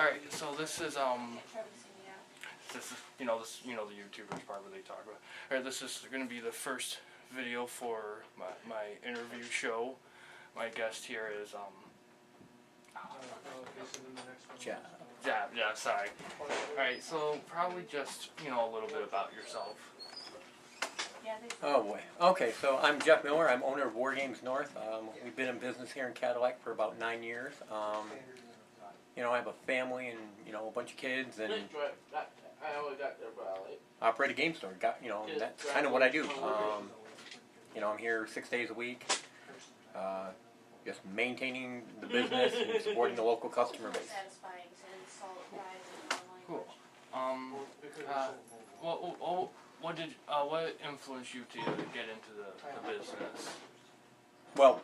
Alright, so this is the YouTubers part where they talk about. Alright, this is gonna be the first video for my interview show. My guest here is yeah, sorry. Alright, so probably just, a little bit about yourself. Oh boy. Okay, so I'm Jeff Miller. I'm owner of Wargames North. We've been in business here in Cadillac for about 9 years. I have a family and a bunch of kids, and operate a game store. That's kind of what I do. I'm here 6 days a week, just maintaining the business and supporting the local customer base. Cool. What influenced you to get into the business? Well,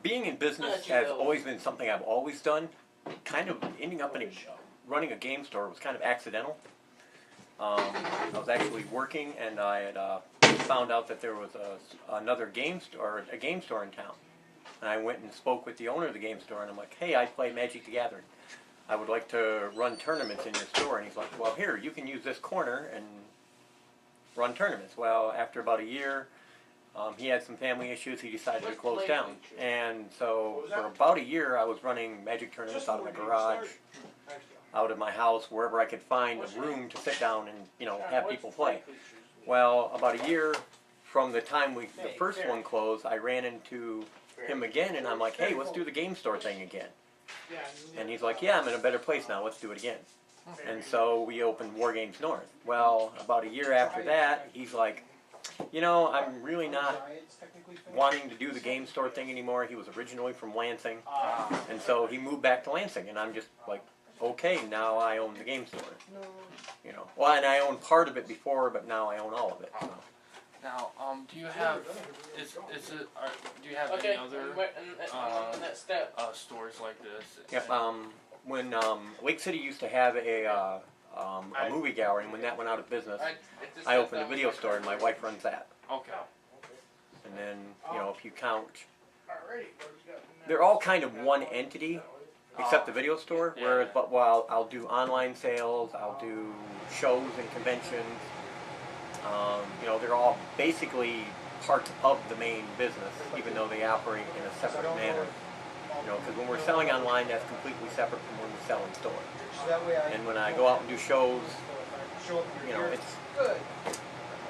being in business has always been something I've always done. Kind of ending up running a game store was kind of accidental. I was actually working, and I had found out that there was another game store in town. And I went and spoke with the owner of the game store, and I'm like, hey, I play Magic the Gathering. I would like to run tournaments in your store. And he's like, well, here, you can use this corner and run tournaments. Well, after about a year, he had some family issues. He decided to close down. And so for about a year, I was running Magic tournaments out of my garage, out of my house, wherever I could find a room to sit down and, have people play. Well, about a year from the time the first one closed, I ran into him again, and I'm like, hey, let's do the game store thing again. And he's like, yeah, I'm in a better place now. Let's do it again. And so we opened Wargames North. Well, about a year after that, he's like, I'm really not wanting to do the game store thing anymore. He was originally from Lansing, and so he moved back to Lansing, and I'm just like, okay, now I own the game store. Well, and I owned part of it before, but now I own all of it. So. Now, do you have do you have any other stores like this? Yep. When Lake City used to have a movie gallery, and when that went out of business, I opened a video store, and my wife runs that. Okay. And then, if you count, they're all kind of one entity, except the video store. Whereas, but while I'll do online sales, I'll do shows and conventions. They're all basically parts of the main business, even though they operate in a separate manner. Because when we're selling online, that's completely separate from when we sell in store. And when I go out and do shows,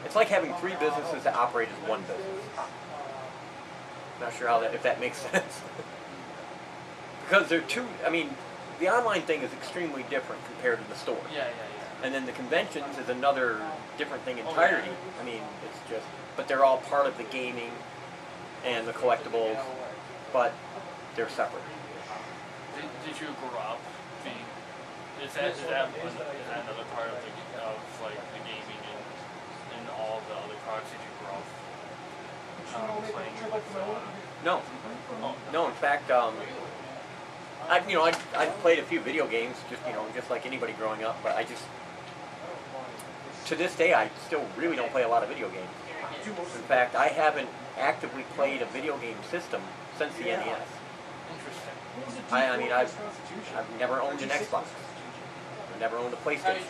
it's like having 3 businesses that operate as one business. Not sure if that makes sense. Because they're two. The online thing is extremely different compared to the store. Yeah. And then the conventions is another different thing entirely. It's just, but they're all part of the gaming and the collectibles, but they're separate. Did you grow up being? Is that another part of the gaming and all the other products? Did you grow up playing? No. Oh. No. In fact, I played a few video games, just like anybody growing up, but to this day, I still really don't play a lot of video games. In fact, I haven't actively played a video game system since the NES. Interesting. I've never owned an Xbox. I've never owned a PlayStation.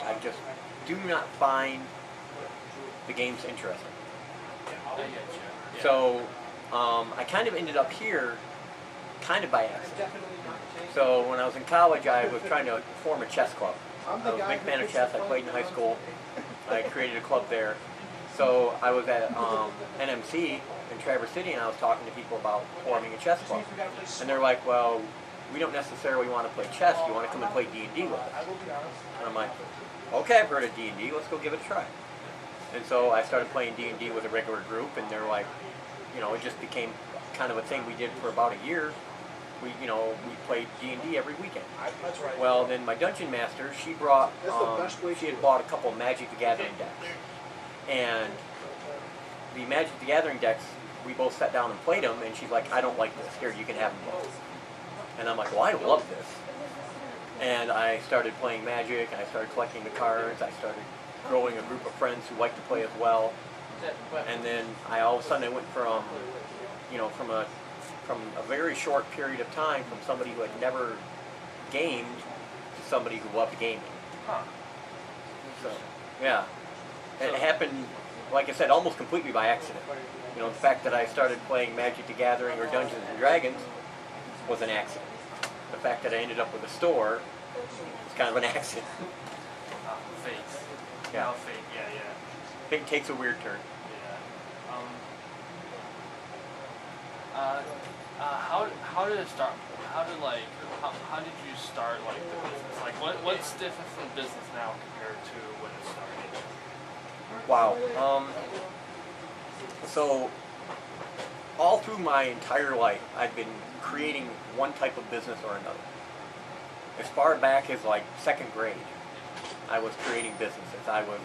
I just do not find the games interesting. I get you. Yeah. So, I kind of ended up here kind of by accident. So when I was in college, I was trying to form a chess club. I was a big fan of chess. I played in high school. I created a club there. So I was at NMC in Traverse City, and I was talking to people about forming a chess club. And they're like, well, we don't necessarily want to play chess. Do you want to come and play D&D with us? And I'm like, okay, I've heard of D&D. Let's go give it a try. And so I started playing D&D with a regular group, and they're like, it just became kind of a thing we did for about a year. We played D&D every weekend. Well, then my dungeon master, she had bought a couple of Magic the Gathering decks. And the Magic the Gathering decks, we both sat down and played them, and she's like, I don't like this. Here, you can have them both. And I'm like, well, I love this. And I started playing Magic, and I started collecting the cards. I started growing a group of friends who like to play as well. And then all of a sudden I went from a very short period of time, from somebody who had never gamed to somebody who loved gaming. Huh. So, yeah. And it happened, like I said, almost completely by accident. You know, the fact that I started playing Magic the Gathering or Dungeons and Dragons was an accident. The fact that I ended up with a store was kind of an accident. Fate. Yeah. No, fate. Yeah. Fate takes a weird turn. Yeah. How did it start? How did you start like the business? Like what's different from business now compared to when it started? Wow. So all through my entire life, I've been creating one type of business or another. As far back as like second grade, I was creating businesses. I was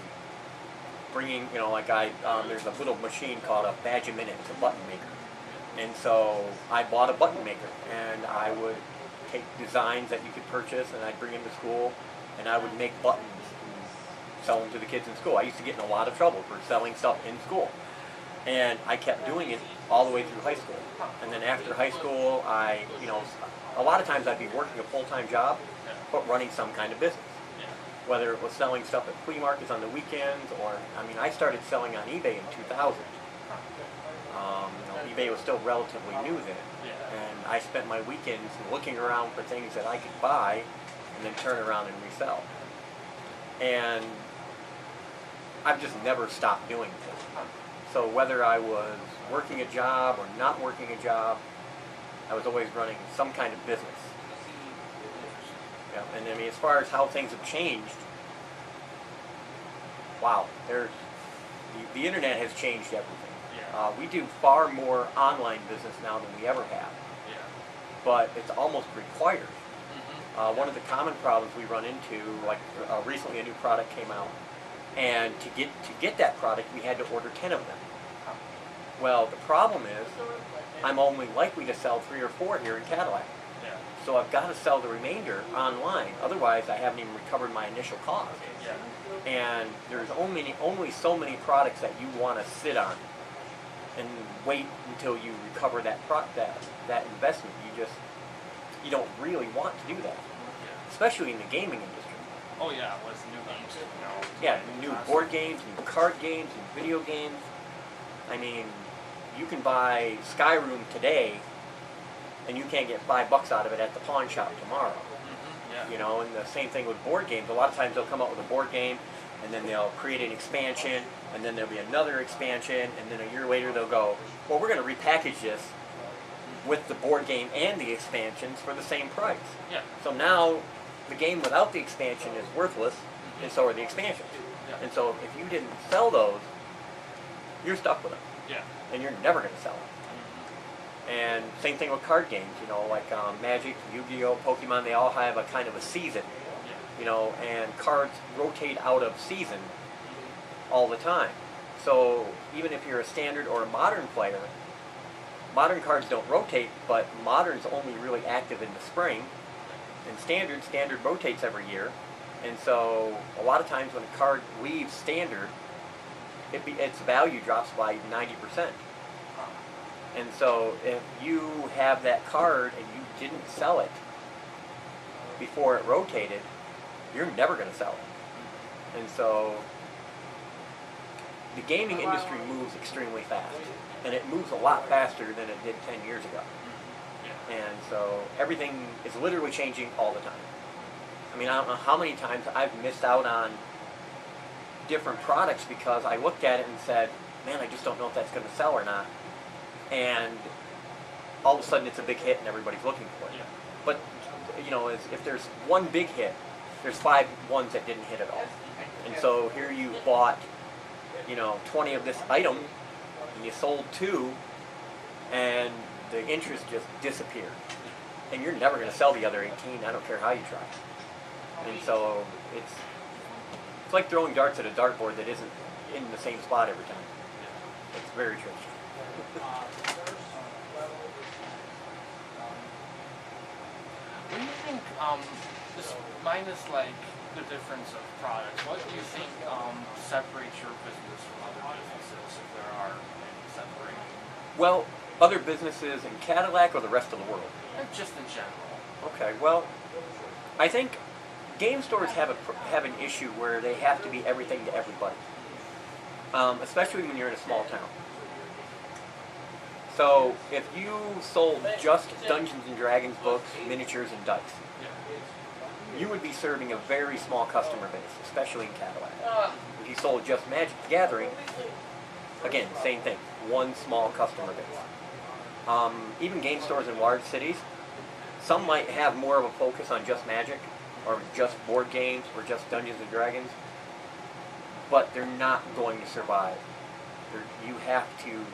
bringing, you know, like there's a little machine called a badge a minute. It's a button maker. And so I bought a button maker, and I would take designs that you could purchase, and I'd bring them to school, and I would make buttons and sell them to the kids in school. I used to get in a lot of trouble for selling stuff in school. And I kept doing it all the way through high school. And then after high school, a lot of times I'd be working a full-time job, but running some kind of business. Whether it was selling stuff at flea markets on the weekends, or, I started selling on eBay in 2000. eBay was still relatively new then. And I spent my weekends looking around for things that I could buy and then turn around and resell. And I've just never stopped doing this. So whether I was working a job or not working a job, I was always running some kind of business. Yeah, and as far as how things have changed, wow, the internet has changed everything. We do far more online business now than we ever have. But it's almost required. One of the common problems we run into, like recently a new product came out, and to get that product we had to order 10 of them. Well, the problem is I'm only likely to sell 3 or 4 here in Cadillac. So I've got to sell the remainder online, otherwise I haven't even recovered my initial cost. And there's only so many products that you want to sit on and wait until you recover that investment. You don't really want to do that, especially in the gaming industry. Oh yeah, with new games. Yeah, new board games, new card games, new video games. You can buy Skyrim today, and you can't get $5 out of it at the pawn shop tomorrow. And the same thing with board games. A lot of times they'll come out with a board game, and then they'll create an expansion, and then there'll be another expansion, and then a year later they'll go, well, we're going to repackage this with the board game and the expansions for the same price. So now the game without the expansion is worthless, and so are the expansions. And so if you didn't sell those, you're stuck with them. And you're never going to sell them. And same thing with card games, like Magic, Yu-Gi-Oh, Pokemon, they all have a kind of a season. And cards rotate out of season all the time. So even if you're a standard or a modern player, modern cards don't rotate, but modern's only really active in the spring. And standard rotates every year. And so a lot of times when a card leaves standard, its value drops by 90%. And so if you have that card and you didn't sell it before it rotated, you're never going to sell it. And so the gaming industry moves extremely fast. And it moves a lot faster than it did 10 years ago. And so everything is literally changing all the time. I don't know how many times I've missed out on different products because I looked at it and said, man, I just don't know if that's going to sell or not. And all of a sudden it's a big hit and everybody's looking for it. But, if there's one big hit, there's 5 ones that didn't hit at all. And so here you bought, 20 of this item, and you sold 2, and the interest just disappeared. And you're never going to sell the other 18, I don't care how you try. And so it's like throwing darts at a dartboard that isn't in the same spot every time. It's very tricky. What do you think, minus the difference of products, what do you think separates your business from other businesses, if there are any separating? Well, other businesses in Cadillac or the rest of the world? Just in general. Okay, well, I think game stores have an issue where they have to be everything to everybody, especially when you're in a small town. So if you sold just Dungeons and Dragons books, miniatures, and dice, you would be serving a very small customer base, especially in Cadillac. If you sold just Magic the Gathering, again, same thing, one small customer base. Even game stores in large cities, some might have more of a focus on just Magic, or just board games, or just Dungeons and Dragons, but they're not going to survive. You have to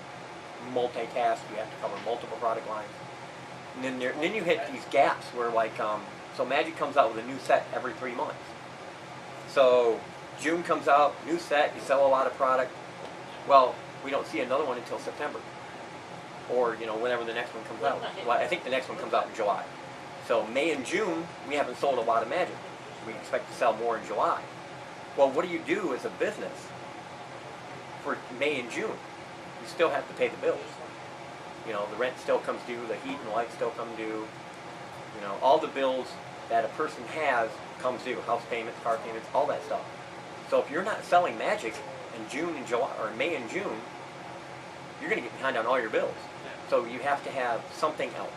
multitask, you have to cover multiple product lines. And then you hit these gaps where so Magic comes out with a new set every 3 months. So June comes out, new set, you sell a lot of product. Well, we don't see another one until September. Or, whenever the next one comes out. Well, I think the next one comes out in July. So May and June, we haven't sold a lot of Magic. We expect to sell more in July. Well, what do you do as a business for May and June? You still have to pay the bills. The rent still comes due, the heat and light still come due. All the bills that a person has comes due. House payments, car payments, all that stuff. So if you're not selling Magic in June and July, or May and June, you're going to get behind on all your bills. So you have to have something else.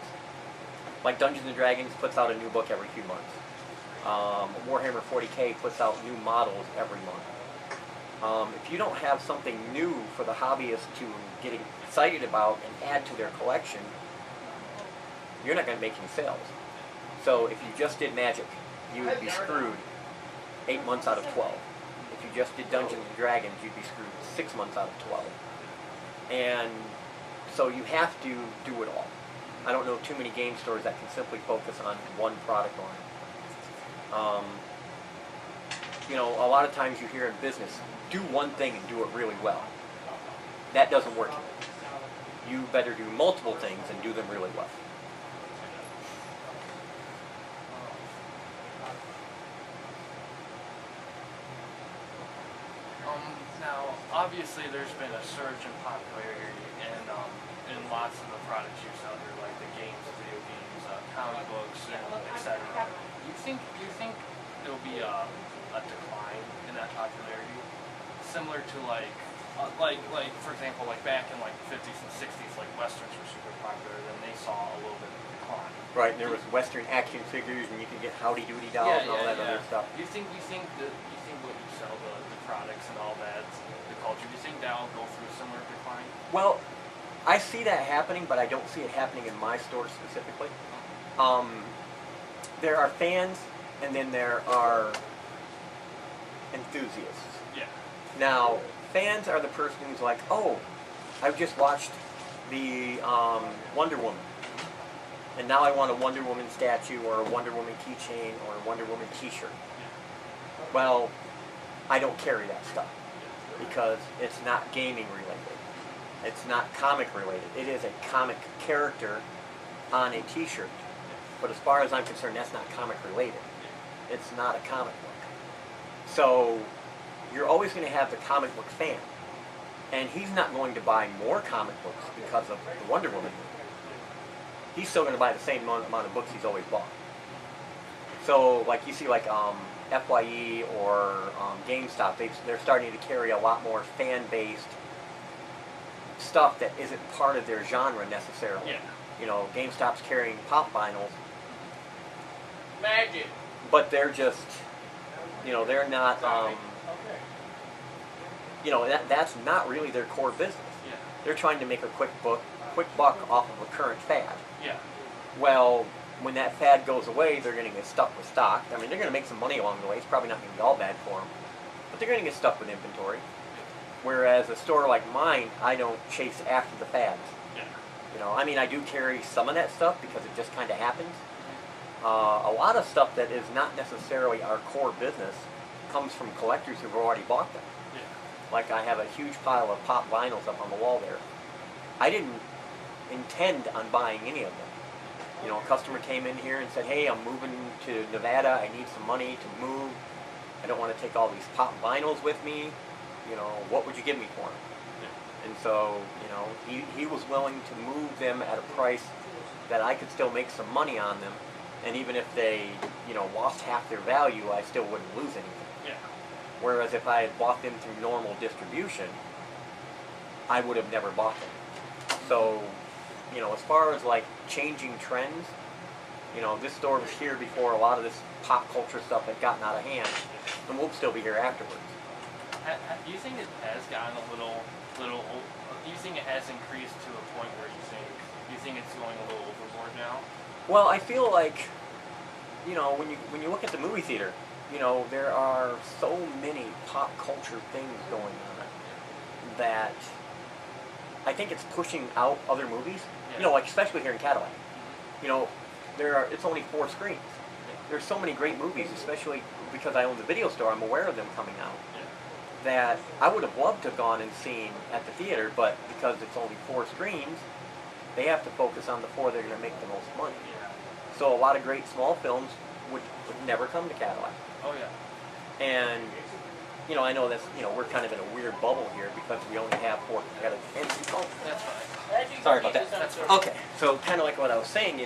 Like Dungeons & Dragons puts out a new book every few months. Warhammer 40K puts out new models every month. If you don't have something new for the hobbyist to get excited about and add to their collection, you're not going to make any sales. So if you just did Magic, you would be screwed 8 months out of 12. If you just did Dungeons & Dragons, you'd be screwed 6 months out of 12. And so you have to do it all. I don't know too many game stores that can simply focus on one product line. A lot of times you hear in business, do one thing and do it really well. That doesn't work. You better do multiple things and do them really well. Now, obviously, there's been a surge in popularity in lots of the products you sell here, like the games, video games, comic books, and etc. Do you think there'll be a decline in that popularity, similar to like for example, like back in like the 50s and 60s, like westerns were super popular, then they saw a little bit of a decline. Right, and there was Western action figures, and you could get Howdy Doody dolls and all that other stuff. Do you think what you sell, the products and all that, the culture, do you think that'll go through a similar decline? Well, I see that happening, but I don't see it happening in my store specifically. There are fans, and then there are enthusiasts. Yeah. Now, fans are the person who's like, oh, I've just watched the Wonder Woman, and now I want a Wonder Woman statue, or a Wonder Woman keychain, or a Wonder Woman t-shirt. Well, I don't carry that stuff, because it's not gaming related. It's not comic related. It is a comic character on a t-shirt. But as far as I'm concerned, that's not comic related. It's not a comic book. So you're always going to have the comic book fan. And he's not going to buy more comic books because of the Wonder Woman movie. He's still going to buy the same amount of books he's always bought. So like you see like FYE or GameStop, they're starting to carry a lot more fan-based stuff that isn't part of their genre necessarily. Yeah. GameStop's carrying pop vinyls. Magic. But they're just, they're not, that's not really their core business. Yeah. They're trying to make a quick buck off of a current fad. Yeah. Well, when that fad goes away, they're going to get stuck with stock. I mean, they're going to make some money along the way. It's probably not going to be all bad for them. But they're going to get stuck with inventory. Whereas a store like mine, I don't chase after the fads. Yeah. I do carry some of that stuff because it just kind of happens. A lot of stuff that is not necessarily our core business comes from collectors who've already bought them. Yeah. Like I have a huge pile of pop vinyls up on the wall there. I didn't intend on buying any of them. A customer came in here and said, hey, I'm moving to Nevada. I need some money to move. I don't want to take all these pop vinyls with me. What would you give me for them? Yeah. And so, he was willing to move them at a price that I could still make some money on them And even if they, lost half their value, I still wouldn't lose anything. Yeah. Whereas if I had bought them through normal distribution, I would have never bought them. So, as far as like changing trends, this store was here before a lot of this pop culture stuff had gotten out of hand, and we'll still be here afterwards. Do you think it has gotten a little? Do you think it has increased to a point where you think it's going a little overboard now? Well, I feel like, when you look at the movie theater, there are so many pop culture things going on that I think it's pushing out other movies. Yeah. Like especially here in Cadillac. It's only 4 screens. There's so many great movies, especially because I own the video store. I'm aware of them coming out. That I would have loved to have gone and seen at the theater, but because it's only 4 screens, they have to focus on the 4 that are going to make the most money. So a lot of great small films would never come to Cadillac. Oh yeah. And I know that's we're kind of in a weird bubble here because we only have 4 Cadillac. That's fine. Sorry about that. Okay, so kind of like what I was saying,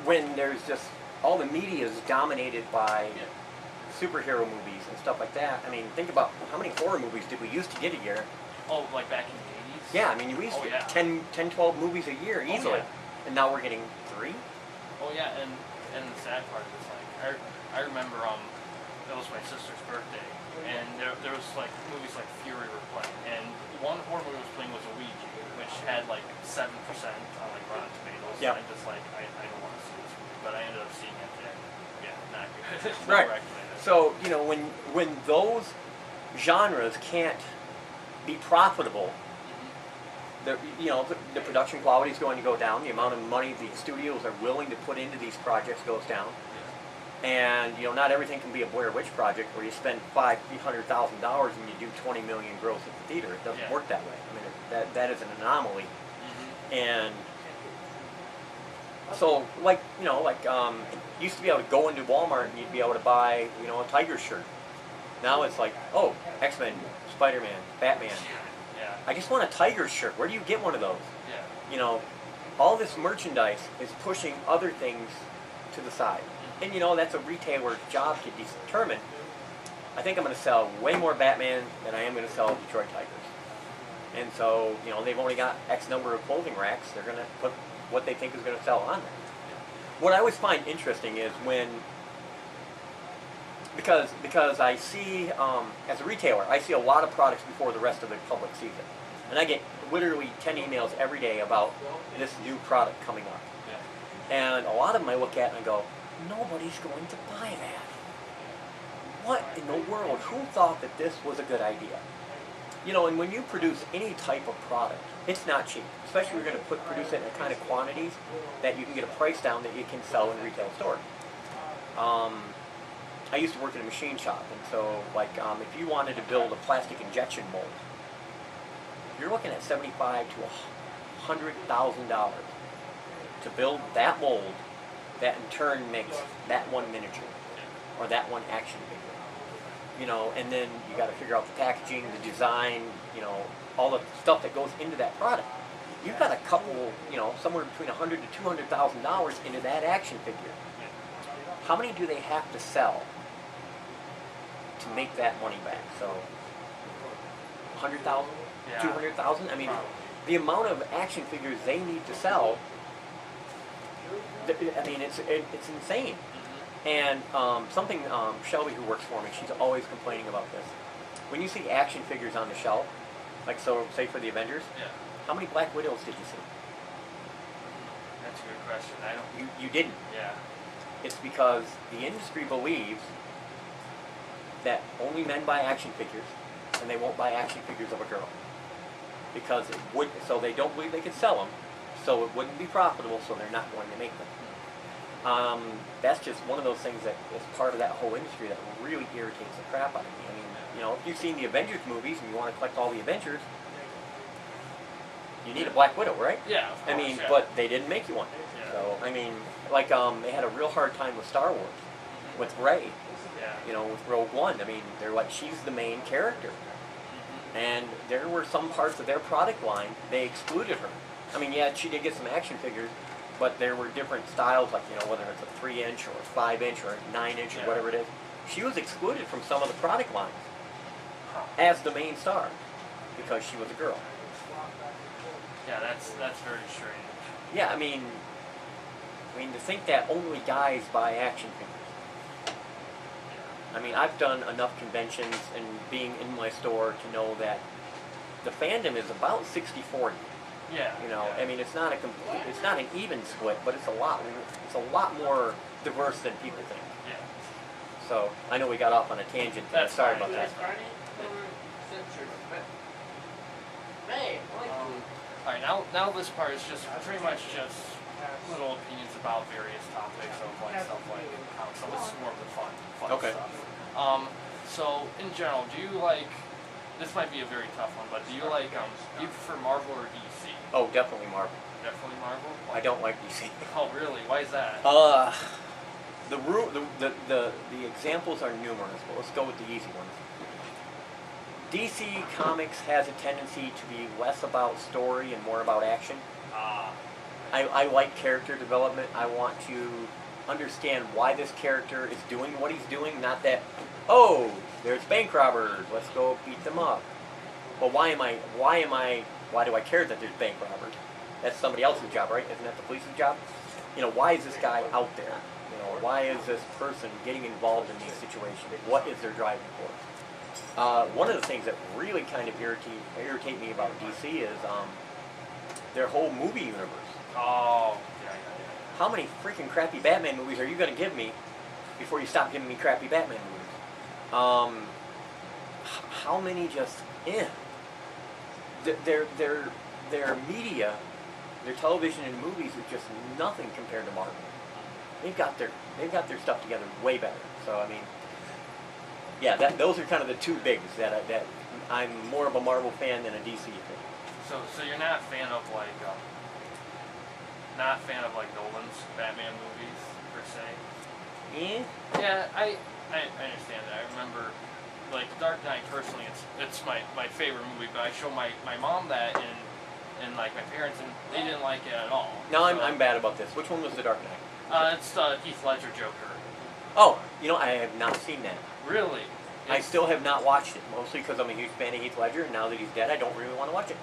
when there's just all the media is dominated by superhero movies and stuff like that. I mean, think about how many horror movies did we used to get a year? Oh, like back in the 80s? Yeah, I mean, we used to get 10, 12 movies a year easily. And now we're getting 3? Oh yeah, and the sad part is like, I remember it was my sister's birthday, and there was like movies like Fury were playing, and one horror movie was playing was Ouija, which had like 7% on like Rotten Tomatoes. Yeah. And I just like, I don't want to see this movie, but I ended up seeing it, and not good. Right. Not recommended. So, when those genres can't be profitable, the production quality is going to go down. The amount of money the studios are willing to put into these projects goes down. And not everything can be a Blair Witch project where you spend $500,000 and you do $20 million gross at the theater. It doesn't work that way. I mean, that is an anomaly. And so, you used to be able to go into Walmart and you'd be able to buy, a Tiger shirt. Now it's like, oh, X-Men, Spider-Man, Batman. Yeah. I just want a Tiger shirt. Where do you get one of those? Yeah. All this merchandise is pushing other things to the side. And that's a retailer's job to determine. I think I'm going to sell way more Batman than I am going to sell Detroit Tigers. And so, they've only got X number of clothing racks. They're going to put what they think is going to sell on there. What I always find interesting is because I see, as a retailer, I see a lot of products before the rest of the public sees it. And I get literally 10 emails every day about this new product coming up. Yeah. And a lot of them I look at and I go, nobody's going to buy that. What in the world? Who thought that this was a good idea? And when you produce any type of product, it's not cheap. Especially if you're going to produce it in the kind of quantities that you can get a price down that you can sell in retail stores. I used to work in a machine shop, and so if you wanted to build a plastic injection mold, you're looking at $75,000 to $100,000 to build that mold that in turn makes that one miniature or that one action figure. And then you got to figure out the packaging, the design, all the stuff that goes into that product. You've got a couple, somewhere between $100,000 to $200,000 into that action figure. How many do they have to sell to make that money back? So, 100,000, 200,000. I mean, the amount of action figures they need to sell. I mean, it's insane. And something Shelby, who works for me, she's always complaining about this. When you see action figures on the shelf, say for the Avengers, how many Black Widows did you see? That's a good question. I don't. You didn't. Yeah. It's because the industry believes that only men buy action figures, and they won't buy action figures of a girl because so they don't believe they can sell them, so it wouldn't be profitable, so they're not going to make them. That's just one of those things that is part of that whole industry that really irritates the crap out of me. I mean, if you've seen the Avengers movies and you want to collect all the Avengers, you need a Black Widow, right? Yeah, of course, I mean, but they didn't make you one. Yeah. So, I mean, they had a real hard time with Star Wars, with Rey. Yeah. With Rogue One. I mean, they're like, she's the main character. And there were some parts of their product line, they excluded her. I mean, yeah, she did get some action figures, but there were different styles, like, you know, whether it's a 3-inch or a 5-inch or a 9-inch or whatever it is. She was excluded from some of the product lines as the main star because she was a girl. Yeah, that's very strange. Yeah, I mean, to think that only guys buy action figures. I mean, I've done enough conventions and being in my store to know that the fandom is about 60-40. Yeah. You know, I mean, it's not an even split, but it's a lot more diverse than people think. Yeah. So I know we got off on a tangent there. Sorry about that. All right, now this part is just pretty much just little opinions about various topics of like stuff like comics. So this is more of the fun stuff. So in general, do you like? This might be a very tough one, but do you like? Do you prefer Marvel or DC? Oh, definitely Marvel. Definitely Marvel. I don't like DC. Oh, really? Why is that? The examples are numerous, but let's go with the easy ones. DC Comics has a tendency to be less about story and more about action. I like character development. I want to understand why this character is doing what he's doing, not that, oh, there's bank robbers, let's go beat them up. Well, why do I care that there's bank robbers? That's somebody else's job, right? Isn't that the police's job? You know, why is this guy out there? You know, why is this person getting involved in these situations? What is their driving force? One of the things that really kind of irritate me about DC is their whole movie universe. Oh, yeah. How many freaking crappy Batman movies are you going to give me before you stop giving me crappy Batman movies? How many just their media, their television and movies is just nothing compared to Marvel. They've got their stuff together way better. So I mean, yeah, those are kind of the two bigs that I'm more of a Marvel fan than a DC fan. So you're not a fan of like Nolan's Batman movies per se? Yeah, I understand that. I remember like Dark Knight personally, it's my favorite movie, but I show my mom that and like my parents, and they didn't like it at all. No, I'm bad about this. Which one was the Dark Knight? It's Heath Ledger Joker. Oh, you know, I have not seen that. Really? I still have not watched it, mostly because I'm a huge fan of Heath Ledger, and now that he's dead, I don't really want to watch it.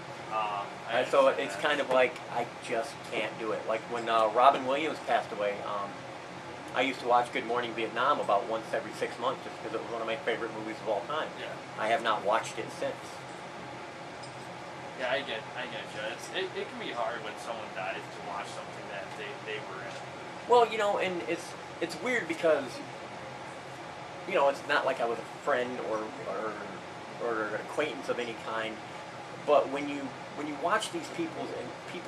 So it's kind of like, I just can't do it. Like when Robin Williams passed away, I used to watch Good Morning Vietnam about once every 6 months just because it was one of my favorite movies of all time. Yeah. I have not watched it since. Yeah, I get you. It can be hard when someone dies to watch something that they were in. Well, you know, and it's weird because, you know, it's not like I was a friend or an acquaintance of any kind, but when you watch these people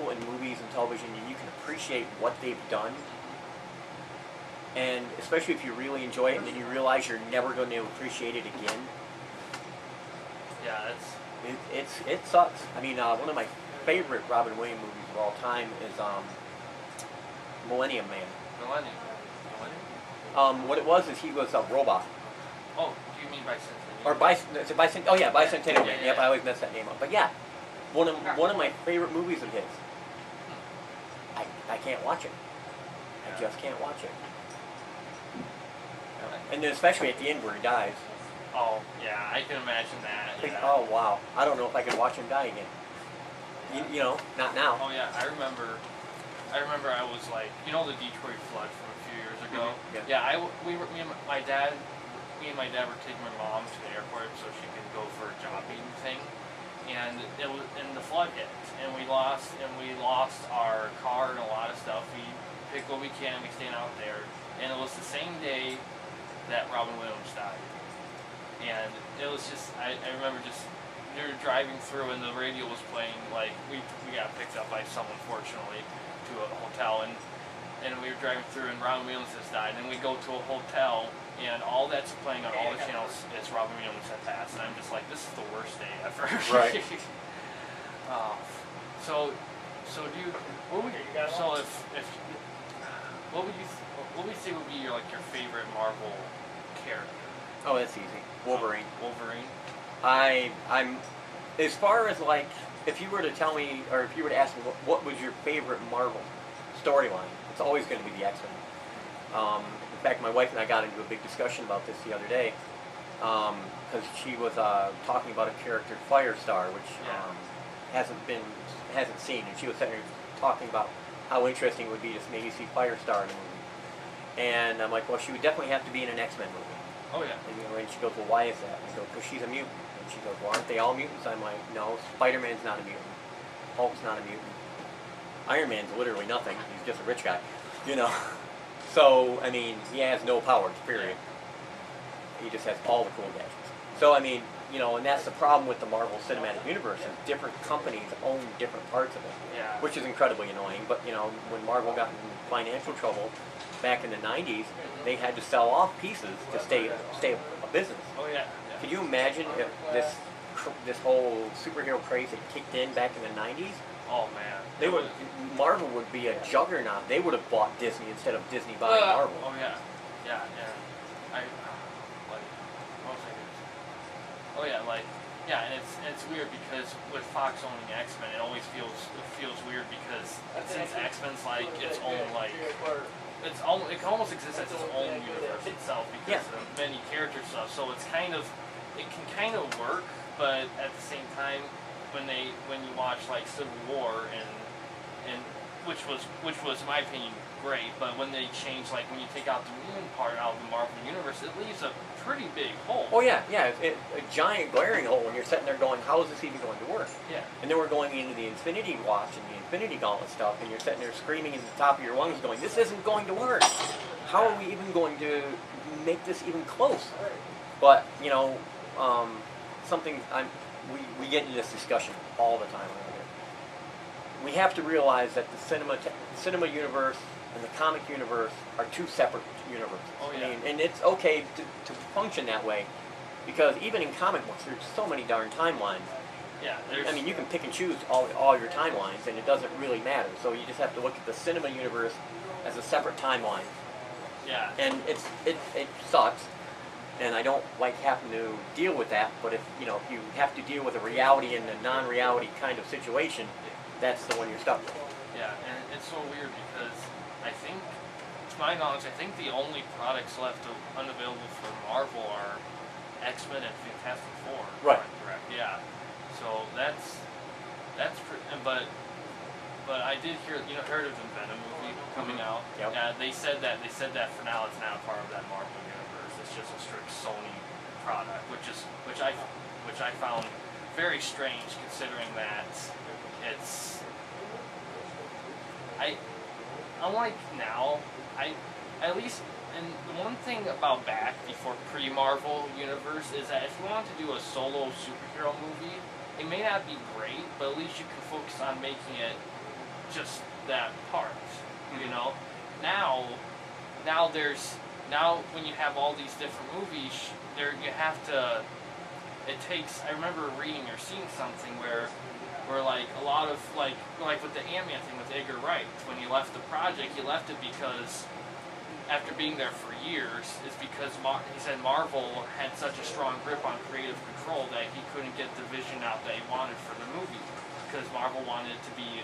in movies and television, you can appreciate what they've done, and especially if you really enjoy it, and then you realize you're never going to appreciate it again. Yeah, it sucks. I mean, one of my favorite Robin Williams movies of all time is Millennium Man. Millennium. What it was is he was a robot. Oh, do you mean Bicentennial? Or Bicentennial? Oh yeah, Bicentennial Man. Yep, Yeah. I always mess that name up. But yeah, one of my favorite movies of his. I can't watch it. I just can't watch it. And then especially at the end where he dies. Oh, yeah, I can imagine that. Like, Yeah. oh wow, I don't know if I can watch him die again. You know, not now. Oh yeah, I remember I was like, you know, the Detroit flood from a few years ago. Mm-hmm. Yeah, me and my dad were taking my mom to the airport so she could go for a job meeting thing, and the flood hit, and we lost our car and a lot of stuff. We picked what we can, we stayed out there, and it was the same day that Robin Williams died. And it was just, I remember just, we were driving through and the radio was playing, like, we got picked up by someone, fortunately, to a hotel, and we were driving through and Robin Williams has died, and we go to a hotel, and all that's playing on all the channels is Robin Williams had passed, and I'm just like, this is the worst day ever. Right. So do you, what would you say would be your favorite Marvel character? Oh, that's easy. Wolverine. Wolverine. I'm as far as like, if you were to tell me, or if you were to ask me what was your favorite Marvel storyline. It's always going to be the X-Men. In fact, my wife and I got into a big discussion about this the other day because she was talking about a character, Firestar, which hasn't seen, and she was sitting there talking about how interesting it would be to maybe see Firestar in a movie. And I'm like, well, she would definitely have to be in an X-Men movie. Oh yeah. And she goes, well, why is that? I go, because she's a mutant. And she goes, well, aren't they all mutants? I'm like, no, Spider-Man's not a mutant. Hulk's not a mutant. Iron Man's literally nothing. He's just a rich guy, you know. So, I mean, he has no powers, period. He just has all the cool gadgets. So, I mean, you know, and that's the problem with the Marvel Cinematic Universe, is different companies own different parts of it, which is incredibly annoying. But, you know, when Marvel got in financial trouble back in the 90s, they had to sell off pieces to stay a business. Oh yeah. Could you imagine if this whole superhero craze had kicked in back in the 90s? Oh man. Marvel would be a juggernaut. They would have bought Disney instead of Disney buying Marvel. Oh yeah. Yeah. What was I gonna say? Oh yeah, and it's weird because with Fox owning X-Men, it always feels weird because since X-Men's like its own like. It can almost exist as its own universe itself because of many character stuff. So it can kind of work, but at the same time, when you watch like Civil War and which was in my opinion great, but when they change, like when you take out the mutant part out of the Marvel universe, it leaves a pretty big hole. Oh yeah, a giant glaring hole, and you're sitting there going, how is this even going to work? Yeah. And then we're going into the Infinity Watch and the Infinity Gauntlet stuff, and you're sitting there screaming at the top of your lungs going, this isn't going to work. How are we even going to make this even close? But, you know, we get into this discussion all the time around here. We have to realize that the cinema universe and the comic universe are two separate universes. Oh, yeah. I mean, and it's okay to function that way, because even in comic books, there's so many darn timelines. Yeah, I mean, you can pick and choose all your timelines, and it doesn't really matter. So you just have to look at the cinema universe as a separate timeline. Yeah. And it sucks, and I don't like having to deal with that. But if you have to deal with a reality and a non-reality kind of situation, that's the one you're stuck with. Yeah, and it's so weird because I think, to my knowledge, I think the only products left unavailable for Marvel are X-Men and Fantastic Four. Right. Correct. Yeah. So that's but I did hear, heard of the Venom movie coming out. Yep. Yeah, they said that for now it's not a part of that Marvel universe. It's just a strict Sony product, which I found very strange, considering that it's unlike now, at least. And the one thing about back before pre-Marvel universe is that if you want to do a solo superhero movie, it may not be great, but at least you can focus on making it just that part. Now when you have all these different movies, you have to. It takes. I remember reading or seeing something where like a lot of like with the Ant-Man thing with Edgar Wright, when he left the project, he left it because after being there for years, is because he said Marvel had such a strong grip on creative control that he couldn't get the vision out that he wanted for the movie, because Marvel wanted it to be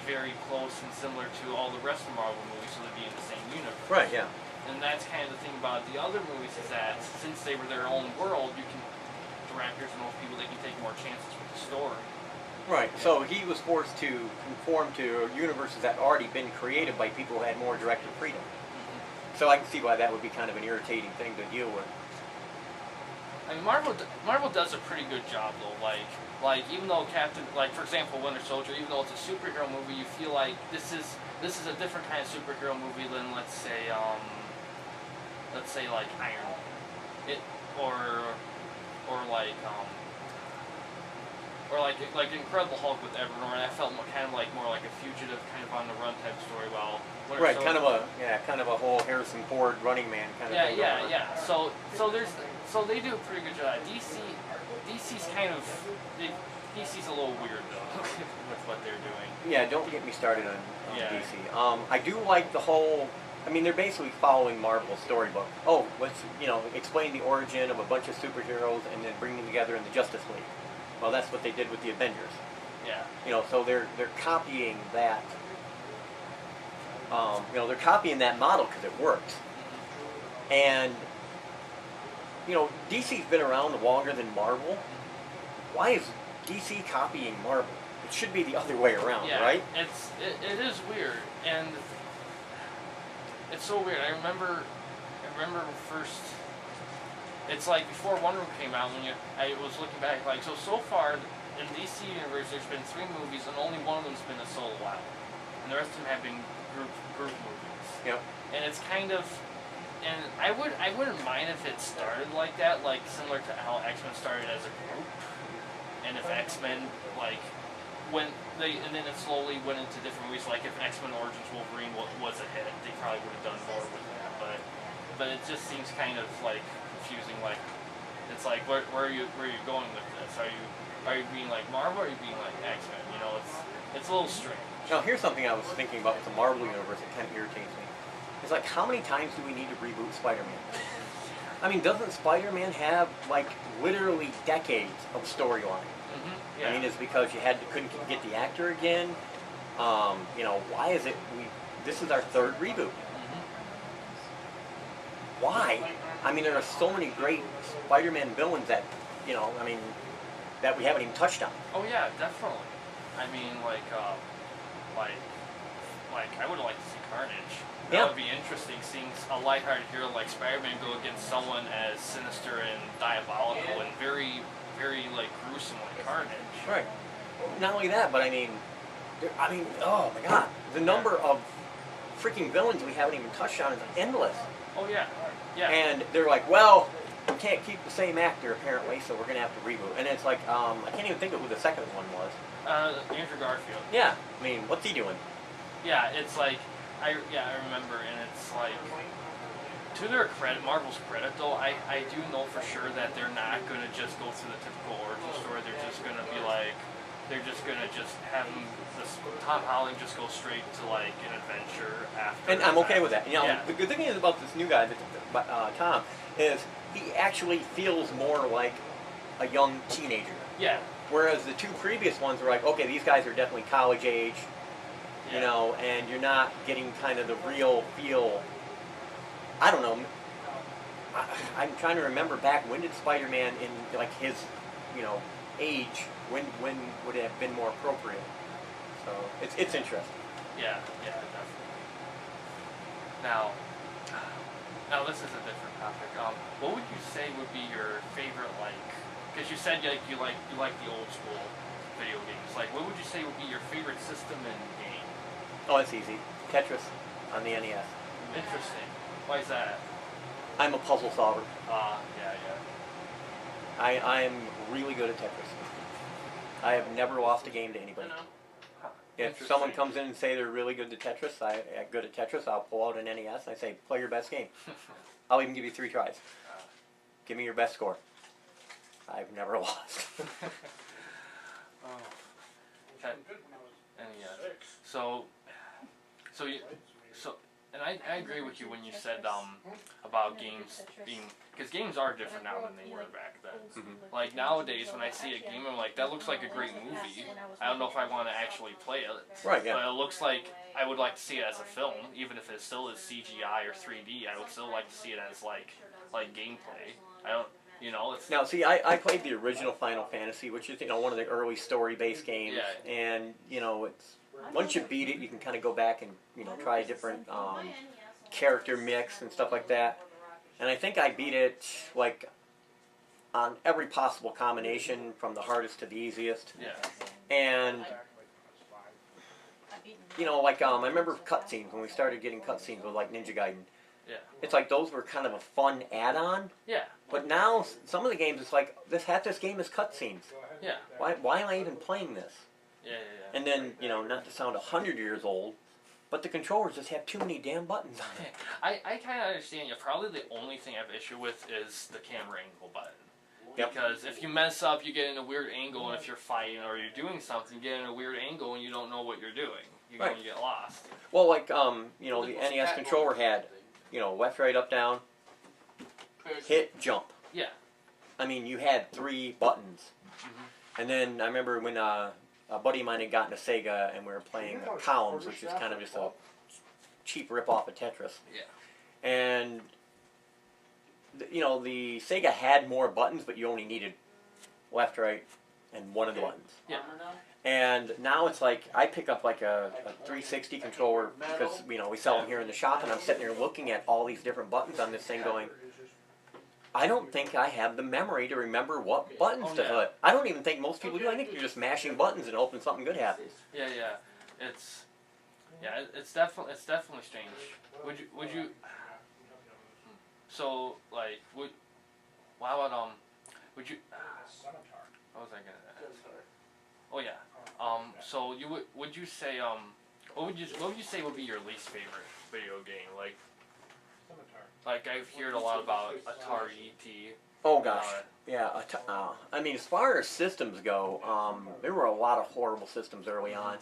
very close and similar to all the rest of Marvel movies, so they'd be in the same universe. Right. Yeah. And that's kind of the thing about the other movies, is that since they were their own world, directors and most people, they can take more chances with the story. Right, so he was forced to conform to universes that had already been created by people who had more director freedom. Mm-hmm. So I can see why that would be kind of an irritating thing to deal with. I mean, Marvel does a pretty good job though. Like even though for example, Winter Soldier, even though it's a superhero movie, you feel like this is a different kind of superhero movie than let's say like Iron Man, or like Incredible Hulk with Evermore, and I felt more like a fugitive, kind of on the run type story. Well, right, kind of a whole Harrison Ford Running Man kind of thing. Yeah. So they do a pretty good job. DC's DC's a little weird though with what they're doing. Yeah, don't get me started on DC. I do like the whole. I mean, they're basically following Marvel's storybook. Oh, let's explain the origin of a bunch of superheroes and then bring them together in the Justice League. Well, that's what they did with the Avengers. Yeah. You know, so they're copying that. You know, they're copying that model because it works. And you know, DC's been around longer than Marvel. Why is DC copying Marvel? It should be the other way around, yeah, right? It is weird, and it's so weird. I remember first. It's like before Wonder Woman came out, I was looking back, like, so far in DC universe, there's been 3 movies, and only one of them's been a solo album, and the rest of them have been group movies. Yep. And it's kind of, and I wouldn't mind if it started like that, like similar to how X-Men started as a group, and if X-Men like and then it slowly went into different movies. Like if X-Men Origins Wolverine was a hit, they probably would have done more with that, but it just seems kind of like confusing. Like it's like where are you going with this? Are you being like Marvel or are you being like X-Men? You know, it's a little strange. Now here's something I was thinking about with the Marvel universe that kind of irritates me. It's like, how many times do we need to reboot Spider-Man? I mean, doesn't Spider-Man have like literally decades of storyline? Mm-hmm. Yeah. I mean, it's because you couldn't get the actor again. You know, why is it this is our 3rd reboot? Why? I mean, there are so many great Spider-Man villains that, you know, I mean, that we haven't even touched on. Oh yeah, definitely. I mean, like I would like to see Carnage. That would be interesting, seeing a lighthearted hero like Spider-Man go against someone as sinister and diabolical and very, very like gruesome like Carnage. Right. Not only that, but I mean, oh my God, the number of freaking villains we haven't even touched on is endless. Oh yeah, yeah. And they're like, well, we can't keep the same actor apparently, so we're gonna have to reboot. And it's like, I can't even think of who the second one was. Andrew Garfield. Yeah, I mean, what's he doing? Yeah, it's like, I remember, and it's like, to their credit, Marvel's credit though, I do know for sure that they're not gonna just go through the typical origin story. They're just gonna be like, they're just gonna have Tom Holland just go straight to like an adventure after. And I'm okay with that. You know, yeah. The good thing is about this new guy, Tom, is he actually feels more like a young teenager. Yeah. Whereas the 2 previous ones were like, okay, these guys are definitely college age, you know, and you're not getting kind of the real feel. I don't know. I'm trying to remember back, when did Spider-Man in like his, you know, age, when would it have been more appropriate? So it's interesting. Yeah, definitely. Now this is a different topic. What would you say would be your favorite, like, because you said you like the old school video games. Like, what would you say would be your favorite system and game? Oh, it's easy. Tetris on the NES. Interesting. Why is that? I'm a puzzle solver. Yeah. I am really good at Tetris. I have never lost a game to anybody. If someone comes in and say they're really good at Tetris, I'll pull out an NES and I say, play your best game. I'll even give you 3 tries. Give me your best score. I've never lost. Okay. And I agree with you when you said about games being, because games are different now than they were back then. Mm-hmm. Like nowadays, when I see a game, I'm like, that looks like a great movie. I don't know if I want to actually play it. Right. Yeah. But it looks like I would like to see it as a film, even if it still is CGI or 3D. I would still like to see it as like gameplay. I don't. You know, it's now, see, I played the original Final Fantasy, which is, you know, one of the early story-based games, and, you know, it's, once you beat it, you can kind of go back and, you know, try a different character mix and stuff like that, and I think I beat it, like, on every possible combination, from the hardest to the easiest, and, you know, like, I remember cutscenes, when we started getting cutscenes with, like, Ninja Gaiden. Yeah. It's like those were kind of a fun add-on. Yeah. But now, some of the games, it's like, half this game is cutscenes. Yeah. Why am I even playing this? Yeah. And then, you know, not to sound 100 years old, but the controllers just have too many damn buttons on it. I kind of understand you. Probably the only thing I have issue with is the camera angle button. Because if you mess up, you get in a weird angle, and if you're fighting or you're doing something, you get in a weird angle and you don't know what you're doing. You're going to get lost. Well, like, you know, the NES controller had, you know, left, right, up, down, hit, jump. Yeah. I mean, you had 3 buttons. Mm-hmm. And then I remember when a buddy of mine had gotten a Sega, and we were playing Columns, which is kind of just a cheap rip-off of Tetris. Yeah. And, you know, the Sega had more buttons, but you only needed left, right, and one of the buttons. Yeah. And now it's like, I pick up like a 360 controller, because, you know, we sell them here in the shop, and I'm sitting there looking at all these different buttons on this thing going, I don't think I have the memory to remember what buttons to hit. I don't even think most people do. I think you're just mashing buttons and hoping something good happens. Yeah, yeah. It's definitely strange. Would you so like would wow would you what was I gonna ask? Oh yeah. So would you say what would you say would be your least favorite video game? Like I've heard a lot about Atari ET. Oh gosh, yeah. I mean, as far as systems go, there were a lot of horrible systems early on,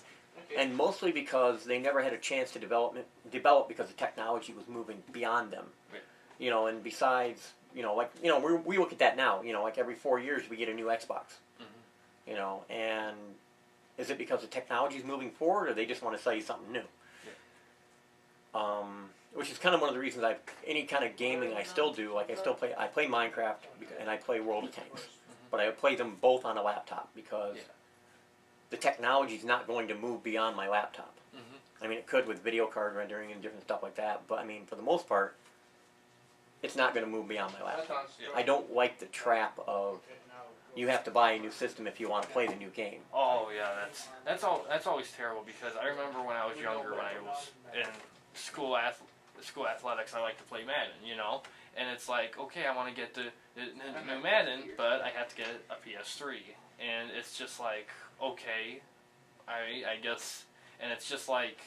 and mostly because they never had a chance to develop because the technology was moving beyond them. Yeah. You know, and besides, you know, like, you know, we look at that now. You know, like every 4 years we get a new Xbox. Mm-hmm. You know, and is it because the technology is moving forward, or they just want to sell you something new? Yeah. Which is kind of one of the reasons any kind of gaming I still do, like I play Minecraft and I play World of Tanks, but I play them both on a laptop because the technology is not going to move beyond my laptop. Mm-hmm. I mean, it could with video card rendering and different stuff like that, but I mean, for the most part, it's not going to move beyond my laptop. I don't like the trap of you have to buy a new system if you want to play the new game. Oh yeah, that's always terrible, because I remember when I was younger, when I was in school athletics, I like to play Madden, you know, and it's like, okay, I want to get the new Madden, but I have to get a PS3, and it's just like, okay, I guess, and it's just like,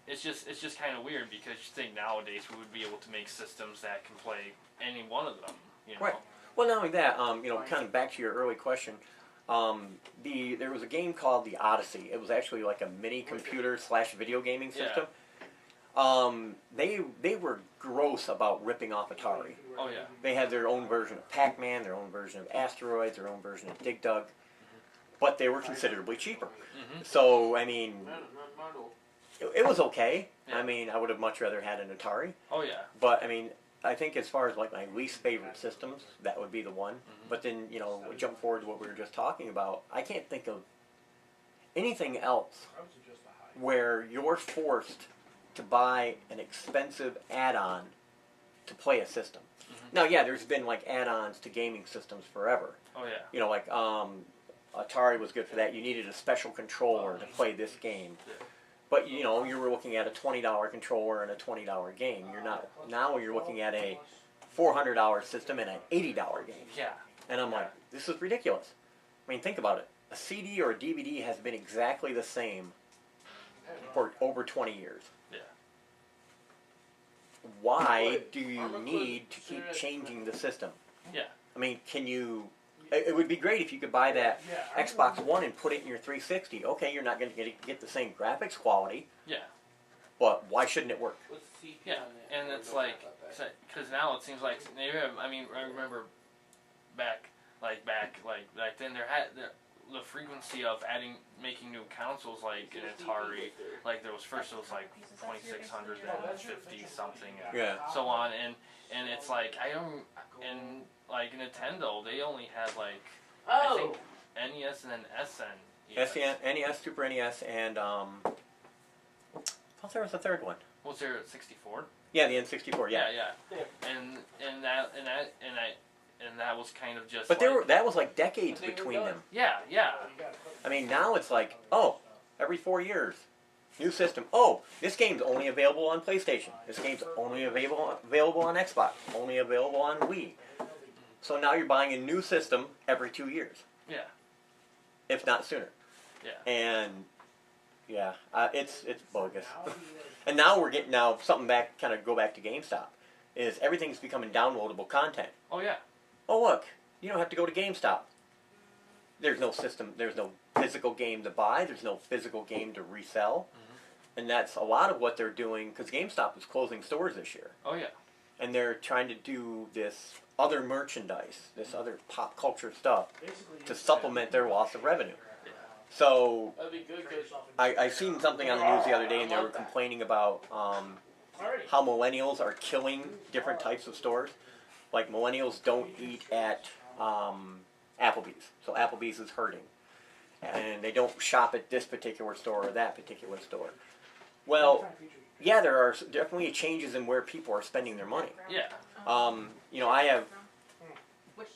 it's just kind of weird, because you think nowadays we would be able to make systems that can play any one of them, you know. Right. Well, not only that, you know, kind of back to your early question, there was a game called the Odyssey. It was actually like a mini computer / video gaming system. They were gross about ripping off Atari. Oh yeah. They had their own version of Pac-Man, their own version of Asteroids, their own version of Dig Dug, but they were considerably cheaper. Mm-hmm. So I mean, it was okay. Yeah. I mean, I would have much rather had an Atari. Oh yeah. But I mean, I think as far as like my least favorite systems, that would be the one. Mm-hmm. But then, you know, jump forward to what we were just talking about. I can't think of anything else where you're forced to buy an expensive add-on to play a system. Mm-hmm. Now, yeah, there's been like add-ons to gaming systems forever. Oh yeah. You know, like Atari was good for that. You needed a special controller to play this game. Yeah. But, you know, you were looking at a $20 controller and a $20 game. Now you're looking at a $400 system and an $80 game. Yeah. And I'm like, this is ridiculous. I mean, think about it. A CD or a DVD has been exactly the same for over 20 years. Yeah. Why do you need to keep changing the system? Yeah. I mean, it would be great if you could buy that Xbox One and put it in your 360. Okay, you're not going to get the same graphics quality. Yeah. But why shouldn't it work? Yeah, and it's like, because now it seems like, I mean, I remember back then the frequency of making new consoles, like in Atari, like it was like 2600 and 50 something, so on, and it's like like Nintendo, they only had like I think NES and then SN. NES, Super NES, and I thought there was a third one. Was there a 64? Yeah, the N64. Yeah. Yeah. And that was kind of just. But that was like decades between them. Yeah, yeah. I mean, now it's like, every 4 years, new system. Oh, this game's only available on PlayStation. This game's only available on Xbox. Only available on Wii. So now you're buying a new system every 2 years. Yeah. If not sooner. Yeah. And yeah, it's bogus. And now we're getting something back. Kind of go back to GameStop. Is everything's becoming downloadable content. Oh yeah. Oh look, you don't have to go to GameStop. There's no system. There's no physical game to buy. There's no physical game to resell. Mm-hmm. And that's a lot of what they're doing, because GameStop is closing stores this year. Oh yeah. And they're trying to do this other merchandise, this other pop culture stuff, to supplement their loss of revenue. So That'd be good because I seen something on the news the other day, and they were complaining about how millennials are killing different types of stores. Like millennials don't eat at Applebee's, so Applebee's is hurting, and they don't shop at this particular store or that particular store. Well, yeah, there are definitely changes in where people are spending their money. yeah. You know, I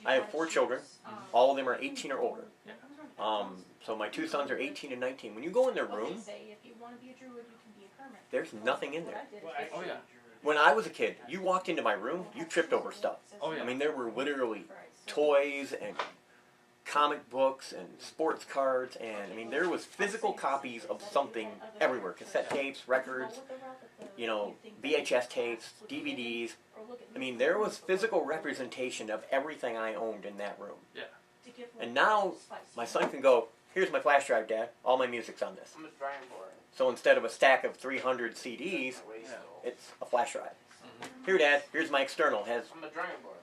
have 4 children. All of them are 18 or older. So my 2 sons are 18 and 19. When you go in their room, there's nothing in there. Oh yeah. When I was a kid, you walked into my room, you tripped over stuff. Oh yeah. I mean, there were literally toys and comic books and sports cards, and I mean, there was physical copies of something everywhere. Cassette tapes, records, you know, VHS tapes, DVDs. I mean, there was physical representation of everything I owned in that room. Yeah. And now, my son can go, here's my flash drive, Dad. All my music's on this. So instead of a stack of 300 CDs, it's a flash drive. Here, Dad, here's my external. It has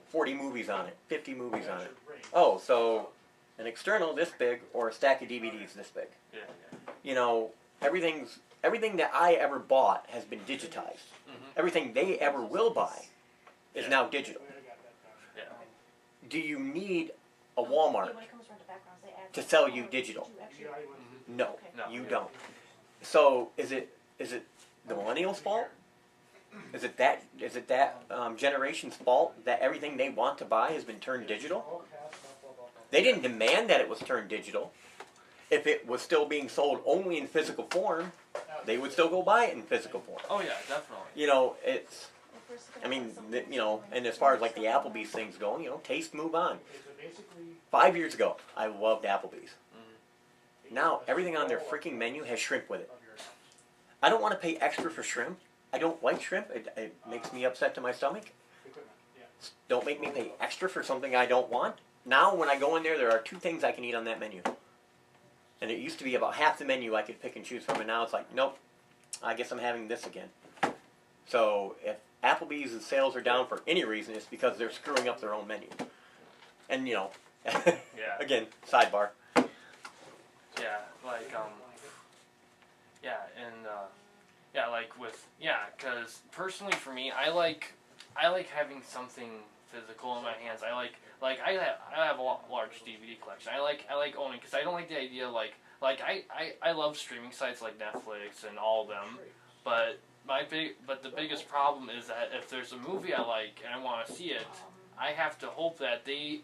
40 movies on it, 50 movies on it. Oh, so an external this big or a stack of DVDs this big. Yeah. You know, everything that I ever bought has been digitized. Everything they ever will buy is now digital. Yeah. Do you need a Walmart to sell you digital? No, you don't. So is it the millennials' fault? Is it that generation's fault that everything they want to buy has been turned digital? They didn't demand that it was turned digital. If it was still being sold only in physical form, they would still go buy it in physical form. Oh yeah, definitely. You know, I mean, you know, and as far as like the Applebee's things go, you know, taste, move on. 5 years ago, I loved Applebee's. Now, everything on their freaking menu has shrimp with it. I don't want to pay extra for shrimp. I don't like shrimp. It makes me upset to my stomach. Don't make me pay extra for something I don't want. Now, when I go in there are 2 things I can eat on that menu. And it used to be about half the menu I could pick and choose from, and now it's like, nope, I guess I'm having this again. So, if Applebee's sales are down for any reason, it's because they're screwing up their own menu. And, you know, again, sidebar. Yeah, like, because personally for me, I like having something physical in my hands. I have a large DVD collection. I like owning, because I don't like the idea, I love streaming sites like Netflix and all of them, but the biggest problem is that if there's a movie I like and I want to see it, I have to hope that they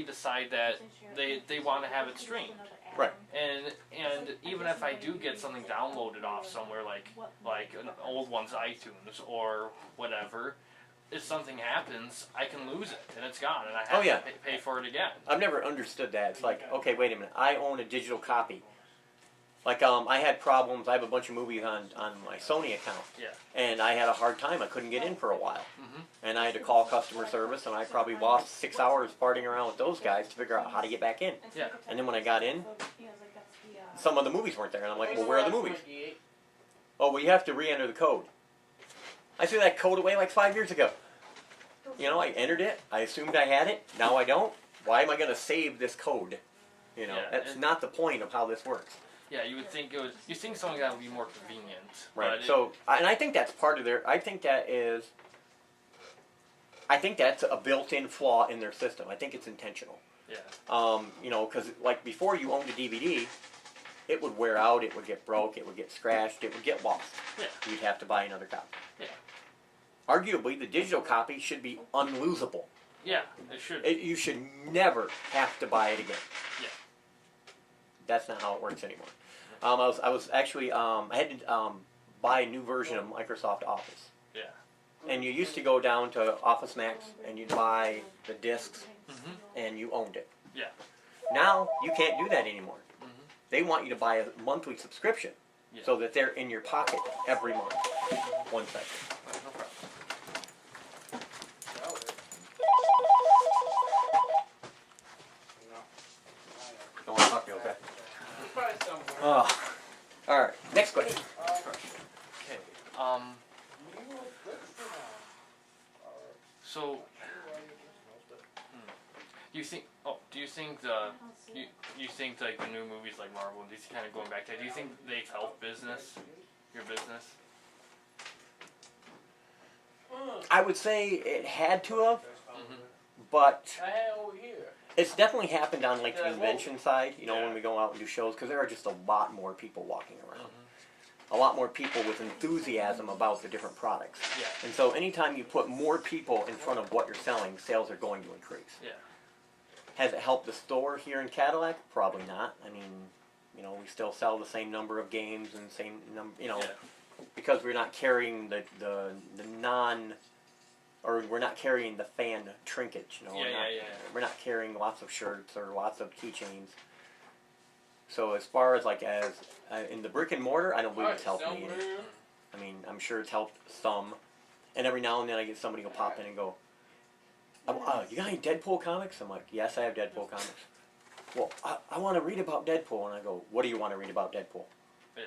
decide that they want to have it streamed. Right. And even if I do get something downloaded off somewhere like an old one's iTunes or whatever, if something happens, I can lose it and it's gone, and I have to pay for it again. I've never understood that. It's like, okay, wait a minute. I own a digital copy. Like, I had problems. I have a bunch of movies on my Sony account. Yeah. And I had a hard time. I couldn't get in for a while. And I had to call customer service, and I probably lost 6 hours farting around with those guys to figure out how to get back in. Yeah. And then when I got in, some of the movies weren't there. And I'm like, well, where are the movies? Oh, well, you have to re-enter the code. I threw that code away like 5 years ago. You know, I entered it. I assumed I had it. Now I don't. Why am I going to save this code? You know, that's not the point of how this works. Yeah, you would think you think something that would be more convenient. Right. So, and I think that's part of I think that's a built-in flaw in their system. I think it's intentional. Yeah. You know, because like before you owned a DVD, it would wear out, it would get broke, it would get scratched, it would get lost. Yeah. You'd have to buy another copy. Yeah. Arguably, the digital copy should be unlosable. Yeah, it should. You should never have to buy it again. Yeah. That's not how it works anymore. I was actually I had to buy a new version of Microsoft Office. Yeah. And you used to go down to Office Max and you'd buy the discs and you owned it. Yeah. Now you can't do that anymore. They want you to buy a monthly subscription so that they're in your pocket every month. 1 second. No problem. Don't want to talk to you, okay? All right. Next question. Okay. So, Do you think? Oh, do you think the you think like the new movies like Marvel and DC kind of going back to that? Do you think they've helped your business? I would say it had to have, Mm-hmm. but it's definitely happened on like the convention side. You know, Yeah. when we go out and do shows, because there are just a lot more people walking around. Mm-hmm. A lot more people with enthusiasm about the different products. Yeah. And so anytime you put more people in front of what you're selling, sales are going to increase. Yeah. Has it helped the store here in Cadillac? Probably not. I mean, you know, we still sell the same number of games and same number, you know, Yeah. because we're not carrying the we're not carrying the fan trinkage, you know. We're not carrying lots of shirts or lots of keychains. So as far as in the brick and mortar, I don't believe it's helped me. I mean, I'm sure it's helped some. And every now and then I get somebody who'll pop in and go, you got any Deadpool comics? I'm like, yes, I have Deadpool comics. Well, I want to read about Deadpool. And I go, what do you want to read about Deadpool? Yeah.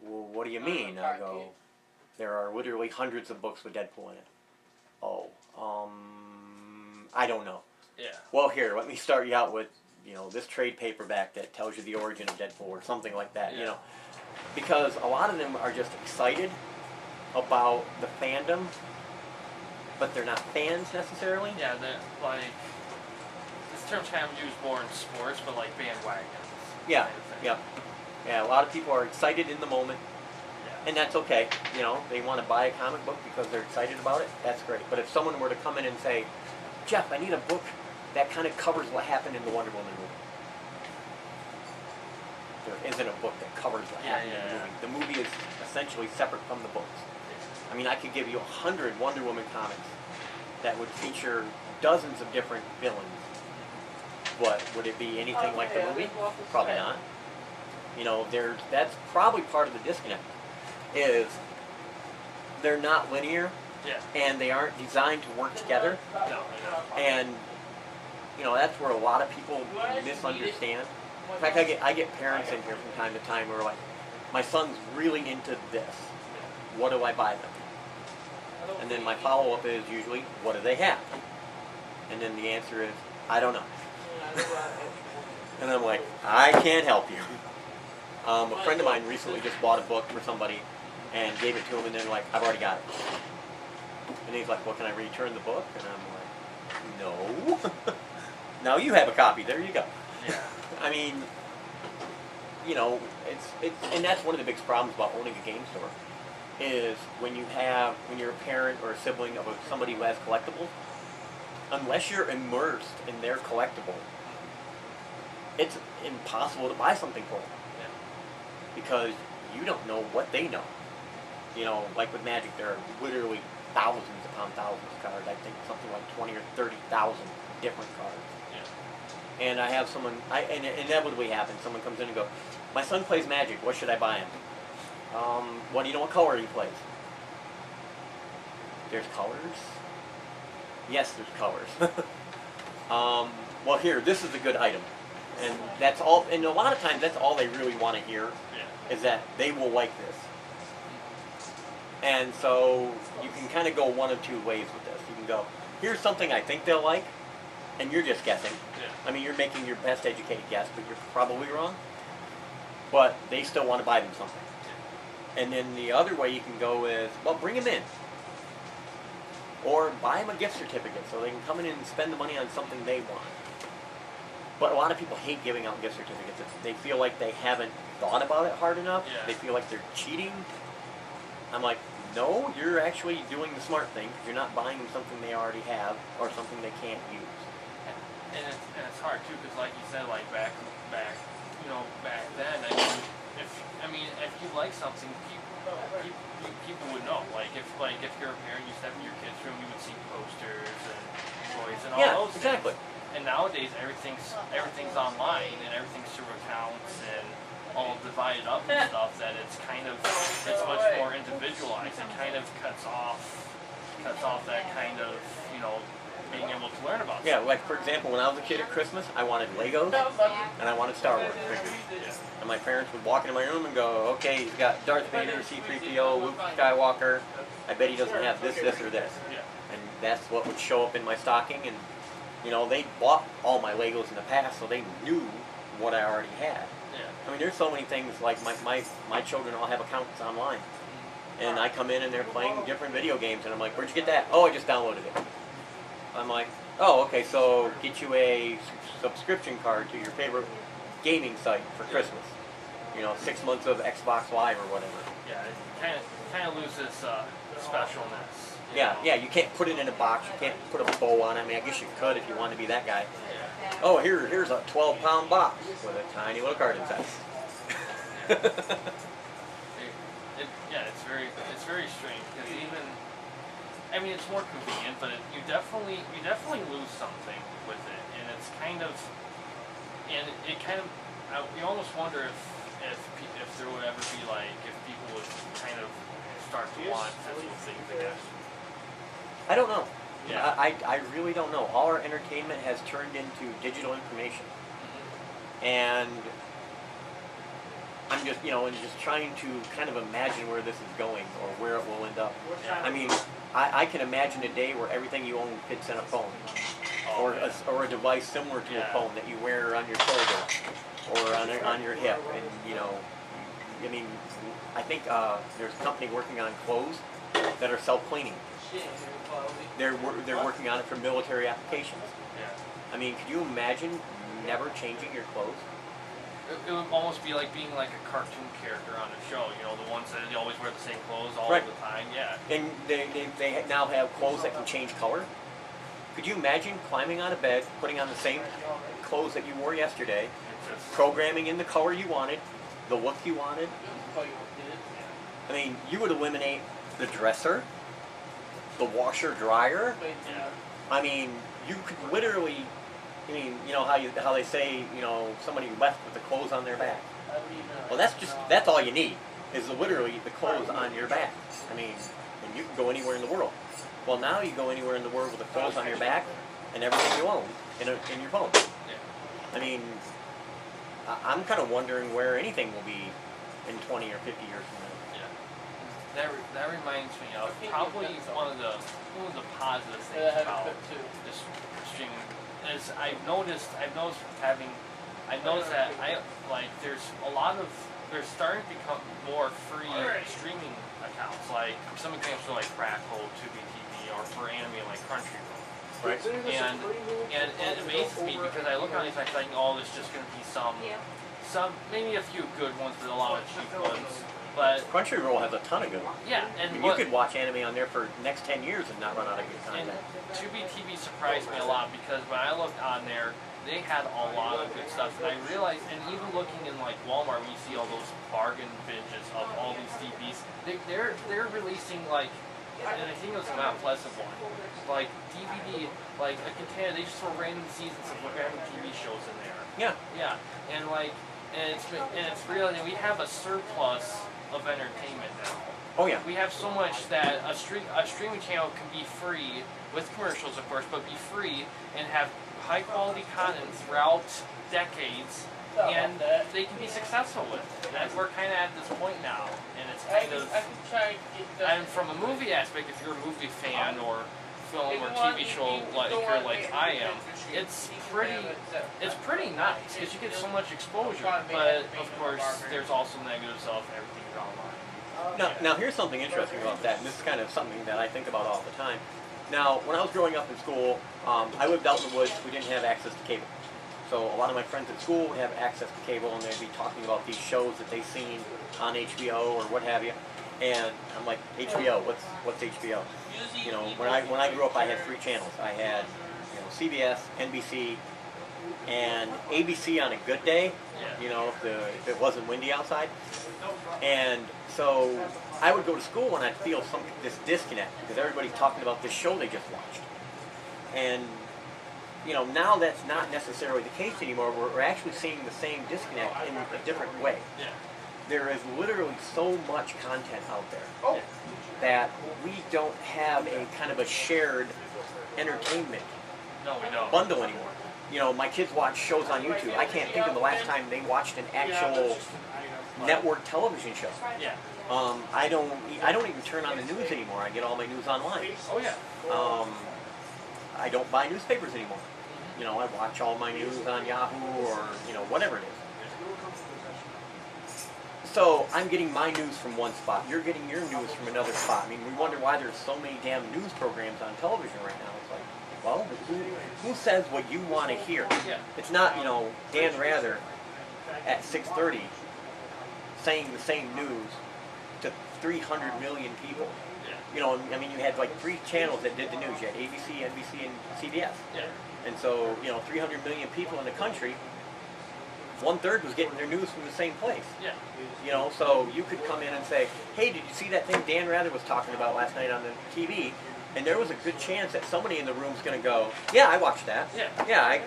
Well, what do you mean? I go, there are literally hundreds of books with Deadpool in it. Oh, I don't know. Yeah. Well, here, let me start you out with, you know, this trade paperback that tells you the origin of Deadpool or something like that, you know. Because a lot of them are just excited about the fandom, but they're not fans necessarily. Yeah, like, this term's kind of used more in sports, but like bandwagons. Yeah, kind of thing. yeah. Yeah, a lot of people are excited in the moment, Yeah. and that's okay. You know, they want to buy a comic book because they're excited about it, that's great. But if someone were to come in and say, Jeff, I need a book that kind of covers what happened in the Wonder Woman movie. There isn't a book that covers what happened in the movie. The movie is essentially separate from the books. I mean, I could give you 100 Wonder Woman comics that would feature dozens of different villains. But would it be anything like the movie? Probably not. You know, that's probably part of the disconnect, is they're not linear, Yeah. and they aren't designed to work together. No. And you know, that's where a lot of people misunderstand. In fact, I get parents in here from time to time who are like, my son's really into this. What do I buy them? And then my follow-up is usually, what do they have? And then the answer is, I don't know. And I'm like, I can't help you. A friend of mine recently just bought a book for somebody and gave it to him, and they're like, I've already got it. And he's like, well, can I return the book? And I'm like, no. Now you have a copy. There you go. Yeah. I mean, you know, it's and that's one of the biggest problems about owning a game store, is when you're a parent or a sibling of somebody who has collectibles, unless you're immersed in their collectible, it's impossible to buy something for them. Yeah. Because you don't know what they know. You know, like with Magic, there are literally thousands upon thousands of cards. I think something like 20 or 30,000 different cards. Yeah. And I have someone, and it inevitably happens, someone comes in and goes, my son plays Magic, what should I buy him? Well, do you know what color he plays? There's colors? Yes, there's colors. Well, here, this is a good item. And that's all, and a lot of times that's all they really want to hear, Yeah. is that they will like this. And so you can kind of go one of two ways with this. You can go, here's something I think they'll like, and you're just guessing. Yeah. I mean, you're making your best educated guess, but you're probably wrong. But they still want to buy them something. And then the other way you can go is, well, bring them in. Or buy them a gift certificate so they can come in and spend the money on something they want. But a lot of people hate giving out gift certificates. They feel like they haven't thought about it hard enough. Yeah. They feel like they're cheating. I'm like, no, you're actually doing the smart thing, because you're not buying them something they already have or something they can't use. And it's hard too, because like you said, like back then, I mean, if you like something, people would know. Like if you're a parent, you step in your kid's room, you would see posters and toys and all those exactly. things. And nowadays, everything's online and everything's through accounts and all divided up and stuff. That it's much more individualized. It kind of cuts off that kind of being able to learn about. Yeah, like for example, when I was a kid at Christmas, I wanted Legos and I wanted Star Wars figures. Yeah. And my parents would walk into my room and go, okay, he's got Darth Vader, C-3PO, Luke Skywalker. I bet he doesn't have this, this, or this. Yeah. And that's what would show up in my stocking. And You know, they bought all my Legos in the past, so they knew what I already had. Yeah. I mean, there's so many things, like my children all have accounts online. And I come in and they're playing different video games, and I'm like, where'd you get that? Oh, I just downloaded it. I'm like, oh, okay, so get you a subscription card to your favorite gaming site for Christmas. You know, 6 months of Xbox Live or whatever. Yeah, it kind of loses specialness. Yeah, you can't put it in a box, you can't put a bow on it. I mean, I guess you could if you wanted to be that guy. Yeah. Oh, here's a 12-pound box with a tiny little card inside. It's very strange because even, I mean, it's more convenient, but you definitely lose something with it, and it's kind of, and it kind of, you almost wonder if there would ever be like, if people would kind of start to want physical things again. I don't know. Yeah. I really don't know. All our entertainment has turned into digital information. Mm-hmm. And I'm just, just trying to kind of imagine where this is going or where it will end up. Yeah. I mean, I can imagine a day where everything you own fits in a phone. Or a device similar to a phone that you wear on your shoulder or on your hip. And, I mean, I think there's a company working on clothes that are self-cleaning. They're working on it for military applications. Yeah. I mean, could you imagine never changing your clothes? It would almost be like being like a cartoon character on a show, the ones that they always wear the same clothes all Right. the time, yeah. And they now have clothes that can change color. Could you imagine climbing out of bed, putting on the same clothes that you wore yesterday, programming in the color you wanted, the look you wanted? I mean, you would eliminate the dresser, the washer dryer. Yeah. I mean, you could literally, how they say, somebody left with the clothes on their back. Well, that's all you need, is literally the clothes on your back. I mean, and you can go anywhere in the world. Well, now you go anywhere in the world with the clothes on your back and everything you own in your phone. Yeah. I mean, I'm kind of wondering where anything will be in 20 or 50 years from now. Yeah. That reminds me of probably one of the positive things about this streaming is I've noticed that there's starting to become more free streaming accounts. Like some examples are like Crackle, Tubi TV, or for anime like Crunchyroll. Right. And it amazes me because I look on these and I think, oh, there's just going to be some maybe a few good ones, but a lot of cheap ones. But Crunchyroll has a ton of good ones. yeah, I mean, you could watch anime on there for the next 10 years and not run out of good and content. Tubi TV surprised me a lot because when I looked on there, they had a lot of good stuff, and I realized, and even looking in like Walmart, we see all those bargain binges of all these DVDs. They're releasing like, and I think it was a Mount Pleasant one, like DVD, like a container. They just throw random seasons of random TV shows in there. Yeah. Yeah, and it's real, and we have a surplus of entertainment now. Oh yeah. We have so much that a streaming channel can be free with commercials, of course, but be free and have high quality content throughout decades, and they can be successful with it. And we're kind of at this point now, and it's kind of. And from a movie aspect, if you're a movie fan or film or TV show like I am, it's pretty nice because you get so much exposure. But of course, there's also negatives of everything online. Now here's something interesting about that, and this is kind of something that I think about all the time. Now, when I was growing up in school, I lived out in the woods. We didn't have access to cable. So a lot of my friends at school would have access to cable, and they'd be talking about these shows that they've seen on HBO or what have you. And I'm like, HBO, what's HBO? When I grew up, I had 3 channels. I had CBS, NBC, and ABC on a good day. If it wasn't windy outside. And so I would go to school and I'd feel this disconnect because everybody's talking about this show they just watched. And now that's not necessarily the case anymore. We're actually seeing the same disconnect in a different way. Yeah. There is literally so much content out there that we don't have a kind of a shared entertainment No, we don't. bundle anymore. My kids watch shows on YouTube. I can't think of the last time they watched an actual network television show. Yeah. I don't even turn on the news anymore. I get all my news online. Oh yeah. I don't buy newspapers anymore. You know, I watch all my news on Yahoo or, you know, whatever it is. So I'm getting my news from one spot. You're getting your news from another spot. I mean, we wonder why there's so many damn news programs on television right now. It's like, well, who says what you want to hear? Yeah. It's not, you know, Dan Rather at 6:30 saying the same news to 300 million people. Yeah. You know, I mean, you had like 3 channels that did the news. You had ABC, NBC, and CBS. Yeah. And so, you know, 300 million people in the country, 1/3 was getting their news from the same place. Yeah. You know, so you could come in and say, hey, did you see that thing Dan Rather was talking about last night on the TV? And there was a good chance that somebody in the room's going to go, yeah, I watched that. Yeah. Yeah, I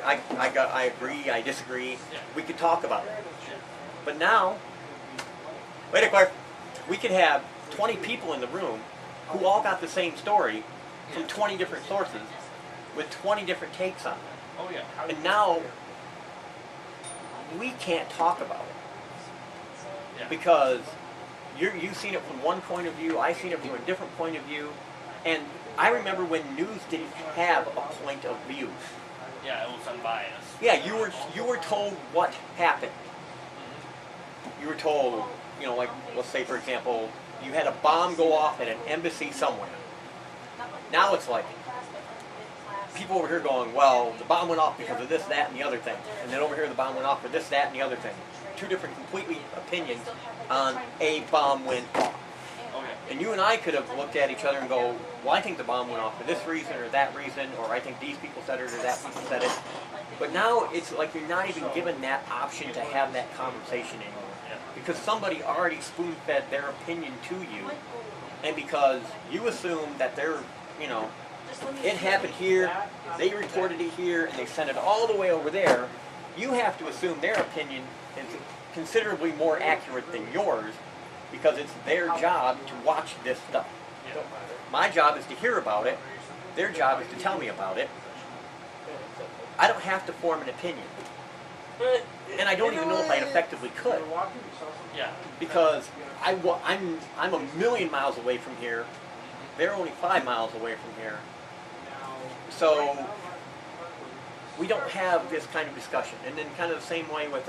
agree, I disagree. Yeah. We could talk about it. Yeah. But now, wait a quick, we could have 20 people in the room who all got the same story from 20 different sources with 20 different takes on it. Oh yeah. And now, we can't talk about it. Yeah. Because you've seen it from one point of view, I've seen it from a different point of view, and I remember when news didn't have a point of view. Yeah, it was unbiased. Yeah, you were told what happened. You were told, you know, like, let's say for example, you had a bomb go off at an embassy somewhere. Now it's like, people over here going, well, the bomb went off because of this, that, and the other thing. And then over here the bomb went off for this, that, and the other thing. 2 different completely opinions on a bomb went off. Okay. And you and I could have looked at each other and go, well, I think the bomb went off for this reason or that reason, or I think these people said it or that people said it. But now it's like you're not even given that option to have that conversation anymore. Yeah. Because somebody already spoon-fed their opinion to you, and because you assume that they're, you know, it happened here, they reported it here, and they sent it all the way over there, you have to assume their opinion is considerably more accurate than yours, because it's their job to watch this stuff. Yeah. My job is to hear about it, their job is to tell me about it. I don't have to form an opinion. And I don't even know if I effectively could. Yeah. Because I'm a million miles away from here. They're only 5 miles away from here. So we don't have this kind of discussion. And then kind of the same way with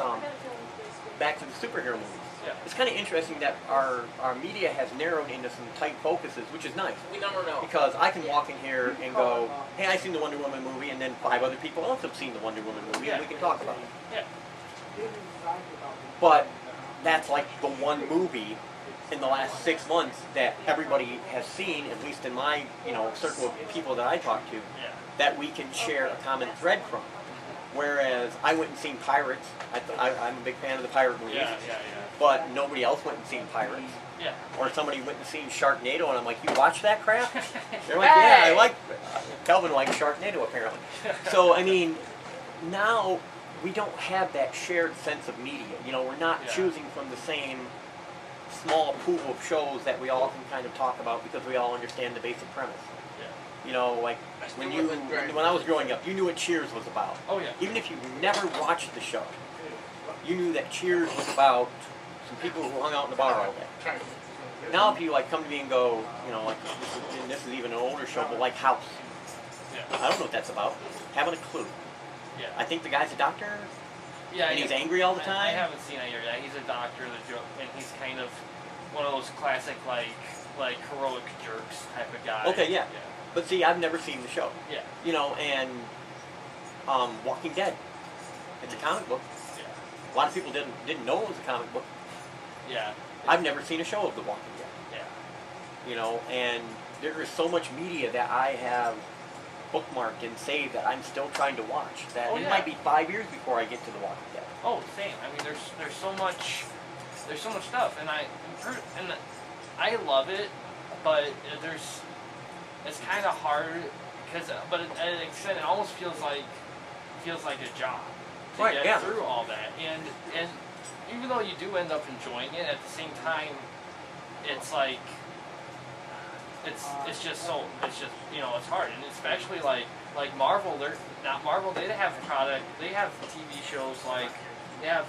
back to the superhero movies. Yeah. It's kind of interesting that our media has narrowed into some tight focuses, which is nice. We never know. Because I can walk in here and go, hey, I've seen the Wonder Woman movie, and then 5 other people else have seen the Wonder Woman movie, and we can talk about it. Yeah. But that's like the one movie in the last 6 months that everybody has seen, at least in my, you know, circle of people that I talk to, Yeah. that we can share a common thread from. Whereas I went and seen Pirates. I'm a big fan of the pirate movies. Yeah. But nobody else went and seen Pirates. Yeah. Or somebody went and seen Sharknado, and I'm like, you watch that crap? They're like, yeah, I like. Kelvin likes Sharknado apparently. So I mean, now we don't have that shared sense of media. You know, we're not choosing from the same small pool of shows that we all can kind of talk about because we all understand the basic premise. Yeah. You know, like when I was growing up, you knew what Cheers was about. Oh yeah. Even if you never watched the show, you knew that Cheers was about some people who hung out in the bar all day. Now if you like come to me and go, you know, like this is even an older show, but like House. Yeah. I don't know what that's about. Haven't a clue. Yeah. I think the guy's a doctor. Yeah. And he's angry all the time. I haven't seen it yet. He's a doctor, and he's kind of one of those classic like heroic jerks type of guy. Okay, yeah. But see, I've never seen the show. Yeah. You know, and Walking Dead. It's a comic book. Yeah. A lot of people didn't know it was a comic book. Yeah. I've never seen a show of The Walking Dead. Yeah. You know, and there is so much media that I have bookmarked and saved that I'm still trying to watch. That it might be 5 years before I get to The Walking Dead. Oh, same. I mean, there's so much stuff, and I love it, but it's kind of hard because, but at an extent, it almost feels like a job to get through all that, and even though you do end up enjoying it, at the same time, it's like it's just you know, it's hard, and especially like Marvel, they're not Marvel. They have product. They have TV shows like they have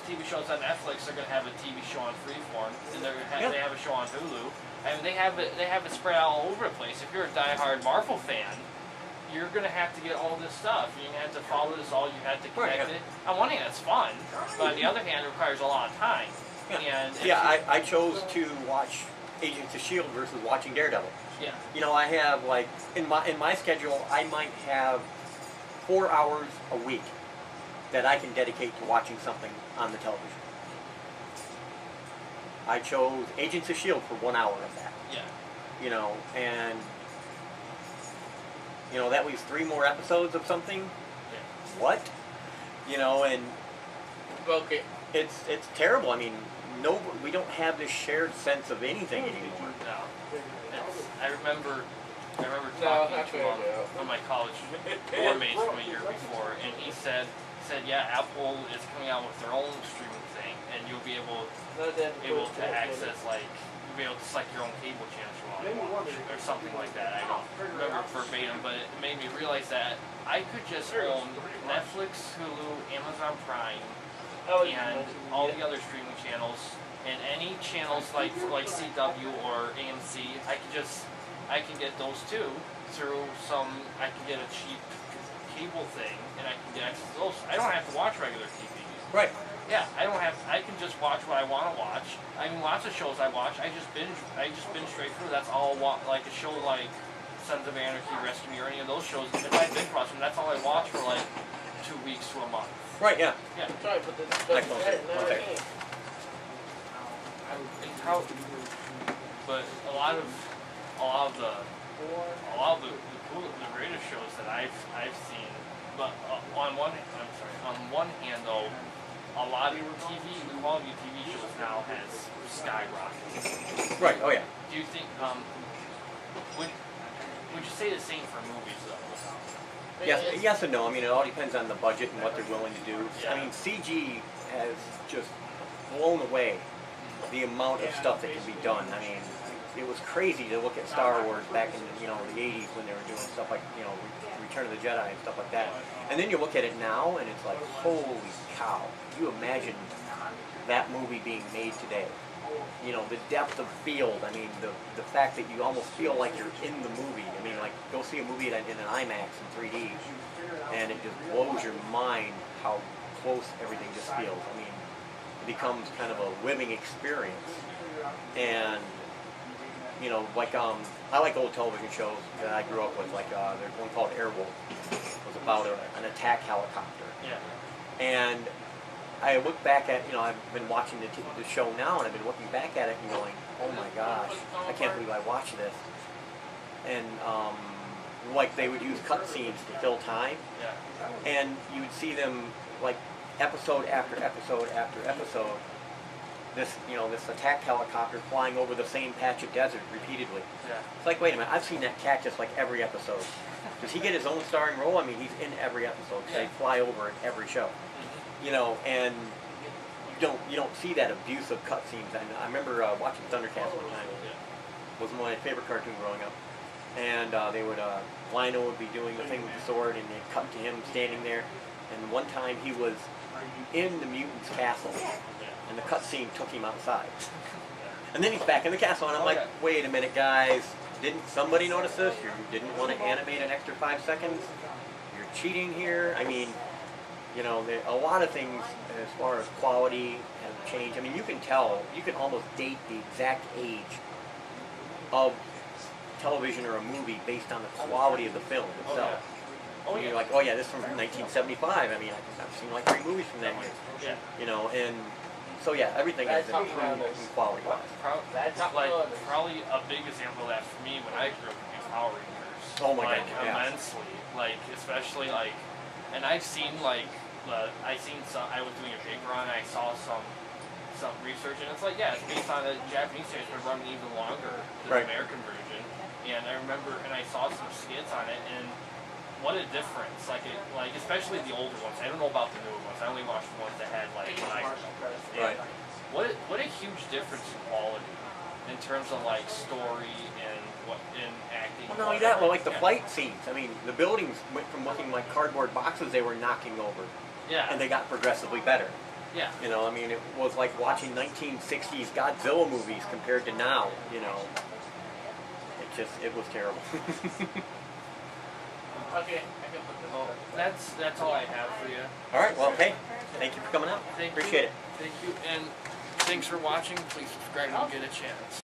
TV shows on Netflix. They're gonna have a TV show on Freeform, and they have a show on Hulu. I mean, they have it spread out all over the place. If you're a diehard Marvel fan, you're gonna have to get all this stuff. You're gonna have to follow this all. You have to connect it. On one hand, that's fun, but on the other hand, it requires a lot of time. Yeah, And I chose to watch Agents of S.H.I.E.L.D. versus watching Daredevil. yeah, You know, I have like in my schedule, I might have 4 hours a week that I can dedicate to watching something on the television. I chose Agents of S.H.I.E.L.D. for 1 hour of that. yeah. You know, and you know that leaves 3 more episodes of something. Yeah. What? You know, and Okay. it's terrible. I mean, no, we don't have this shared sense of anything anymore. No. I remember No, talking not to good, yeah. one of my college dorm mates from a year before, and he said, yeah, Apple is coming out with their own streaming thing, and you'll be able to access, like, you'll be able to select your own cable channels you want to watch, or something like that. I don't remember verbatim, but it made me realize that I could just own Netflix, Hulu, Amazon Prime, and all the other streaming channels, and any channels like CW or AMC, I can get those too through I can get a cheap cable thing, and I can get access to those. I don't have to watch regular TV. Right. Yeah, I can just watch what I want to watch. I mean, lots of shows I watch, I just binge straight through. That's all I watch. Like a show like Sons of Anarchy, Rescue Me, or any of those shows. If I binge watch them, that's all I watch for like 2 weeks to a month. Right. Yeah. Yeah. Sorry, but this Like doesn't most fit of- in okay. our game. But a lot of the greatest shows that I've seen, but on one hand though, a lot of the quality of TV shows now has skyrocketed. Right. Oh yeah. Do you think would you say the same for movies though? Yes and no. I mean, it all depends on the budget and what they're willing to do. Yeah. I mean, CG has just blown away the amount of stuff that can be done. I mean, it was crazy to look at Star Wars back in the 80s when they were doing stuff like Return of the Jedi and stuff like that. And then you look at it now and it's like, holy cow! Can you imagine that movie being made today? You know, the depth of field. I mean, the fact that you almost feel like you're in the movie. I mean, like go see a movie in an IMAX in 3D, and it just blows your mind how close everything just feels. I mean, it becomes kind of a living experience. And you know, like I like old television shows that I grew up with. Like there's one called Airwolf. It was about an attack helicopter. Yeah. And I look back at, I've been watching the show now, and I've been looking back at it and going, oh my gosh, I can't believe I watched this. And like they would use cutscenes to fill time, Yeah. and you would see them like episode after episode after episode. This attack helicopter flying over the same patch of desert repeatedly. Yeah. It's like, wait a minute, I've seen that cactus like every episode. Does he get his own starring role? I mean, he's in every episode. Yeah. They fly over it every show. And you don't see that abuse of cutscenes. And I remember watching Thundercats one time. It was my favorite cartoon growing up. And they would Lionel would be doing the thing with the sword, and they'd cut to him standing there. And one time he was in the mutant's castle, and the cutscene took him outside. And then he's back in the castle, and I'm like, wait a minute, guys. Didn't somebody notice this? You didn't want to animate an extra 5 seconds? You're cheating here? I mean, a lot of things as far as quality have changed. I mean, you can tell, you can almost date the exact age of television or a movie based on the quality of the film itself. You're like, oh yeah, this is from 1975. I mean, I've seen like 3 movies from that year. Yeah. And so yeah, everything has improved in quality-wise. Probably a big example of that for me when I grew up would be Power Rangers. Oh my God, yeah. Immensely. Like, especially like, and I've seen like, I was doing a paper on it, I saw some research, and it's like, yeah, it's based on a Japanese series, but running even longer than the American version. And I remember, and I saw some skits on it, and what a difference! Like especially the older ones. I don't know about the newer ones. I only watched the ones that had like when I grew up. Right. What a huge difference in quality in terms of like story and in acting. Well, not only that, like the fight scenes. I mean, the buildings went from looking like cardboard boxes they were knocking over. Yeah. And they got progressively better. Yeah. I mean, it was like watching 1960s Godzilla movies compared to now. It was terrible. Okay, I can put this. Well, that's all I have for you. All right. Well, hey, thank you for coming out. Thank Appreciate you. it. Thank you, and thanks for watching. Please subscribe when you get a chance.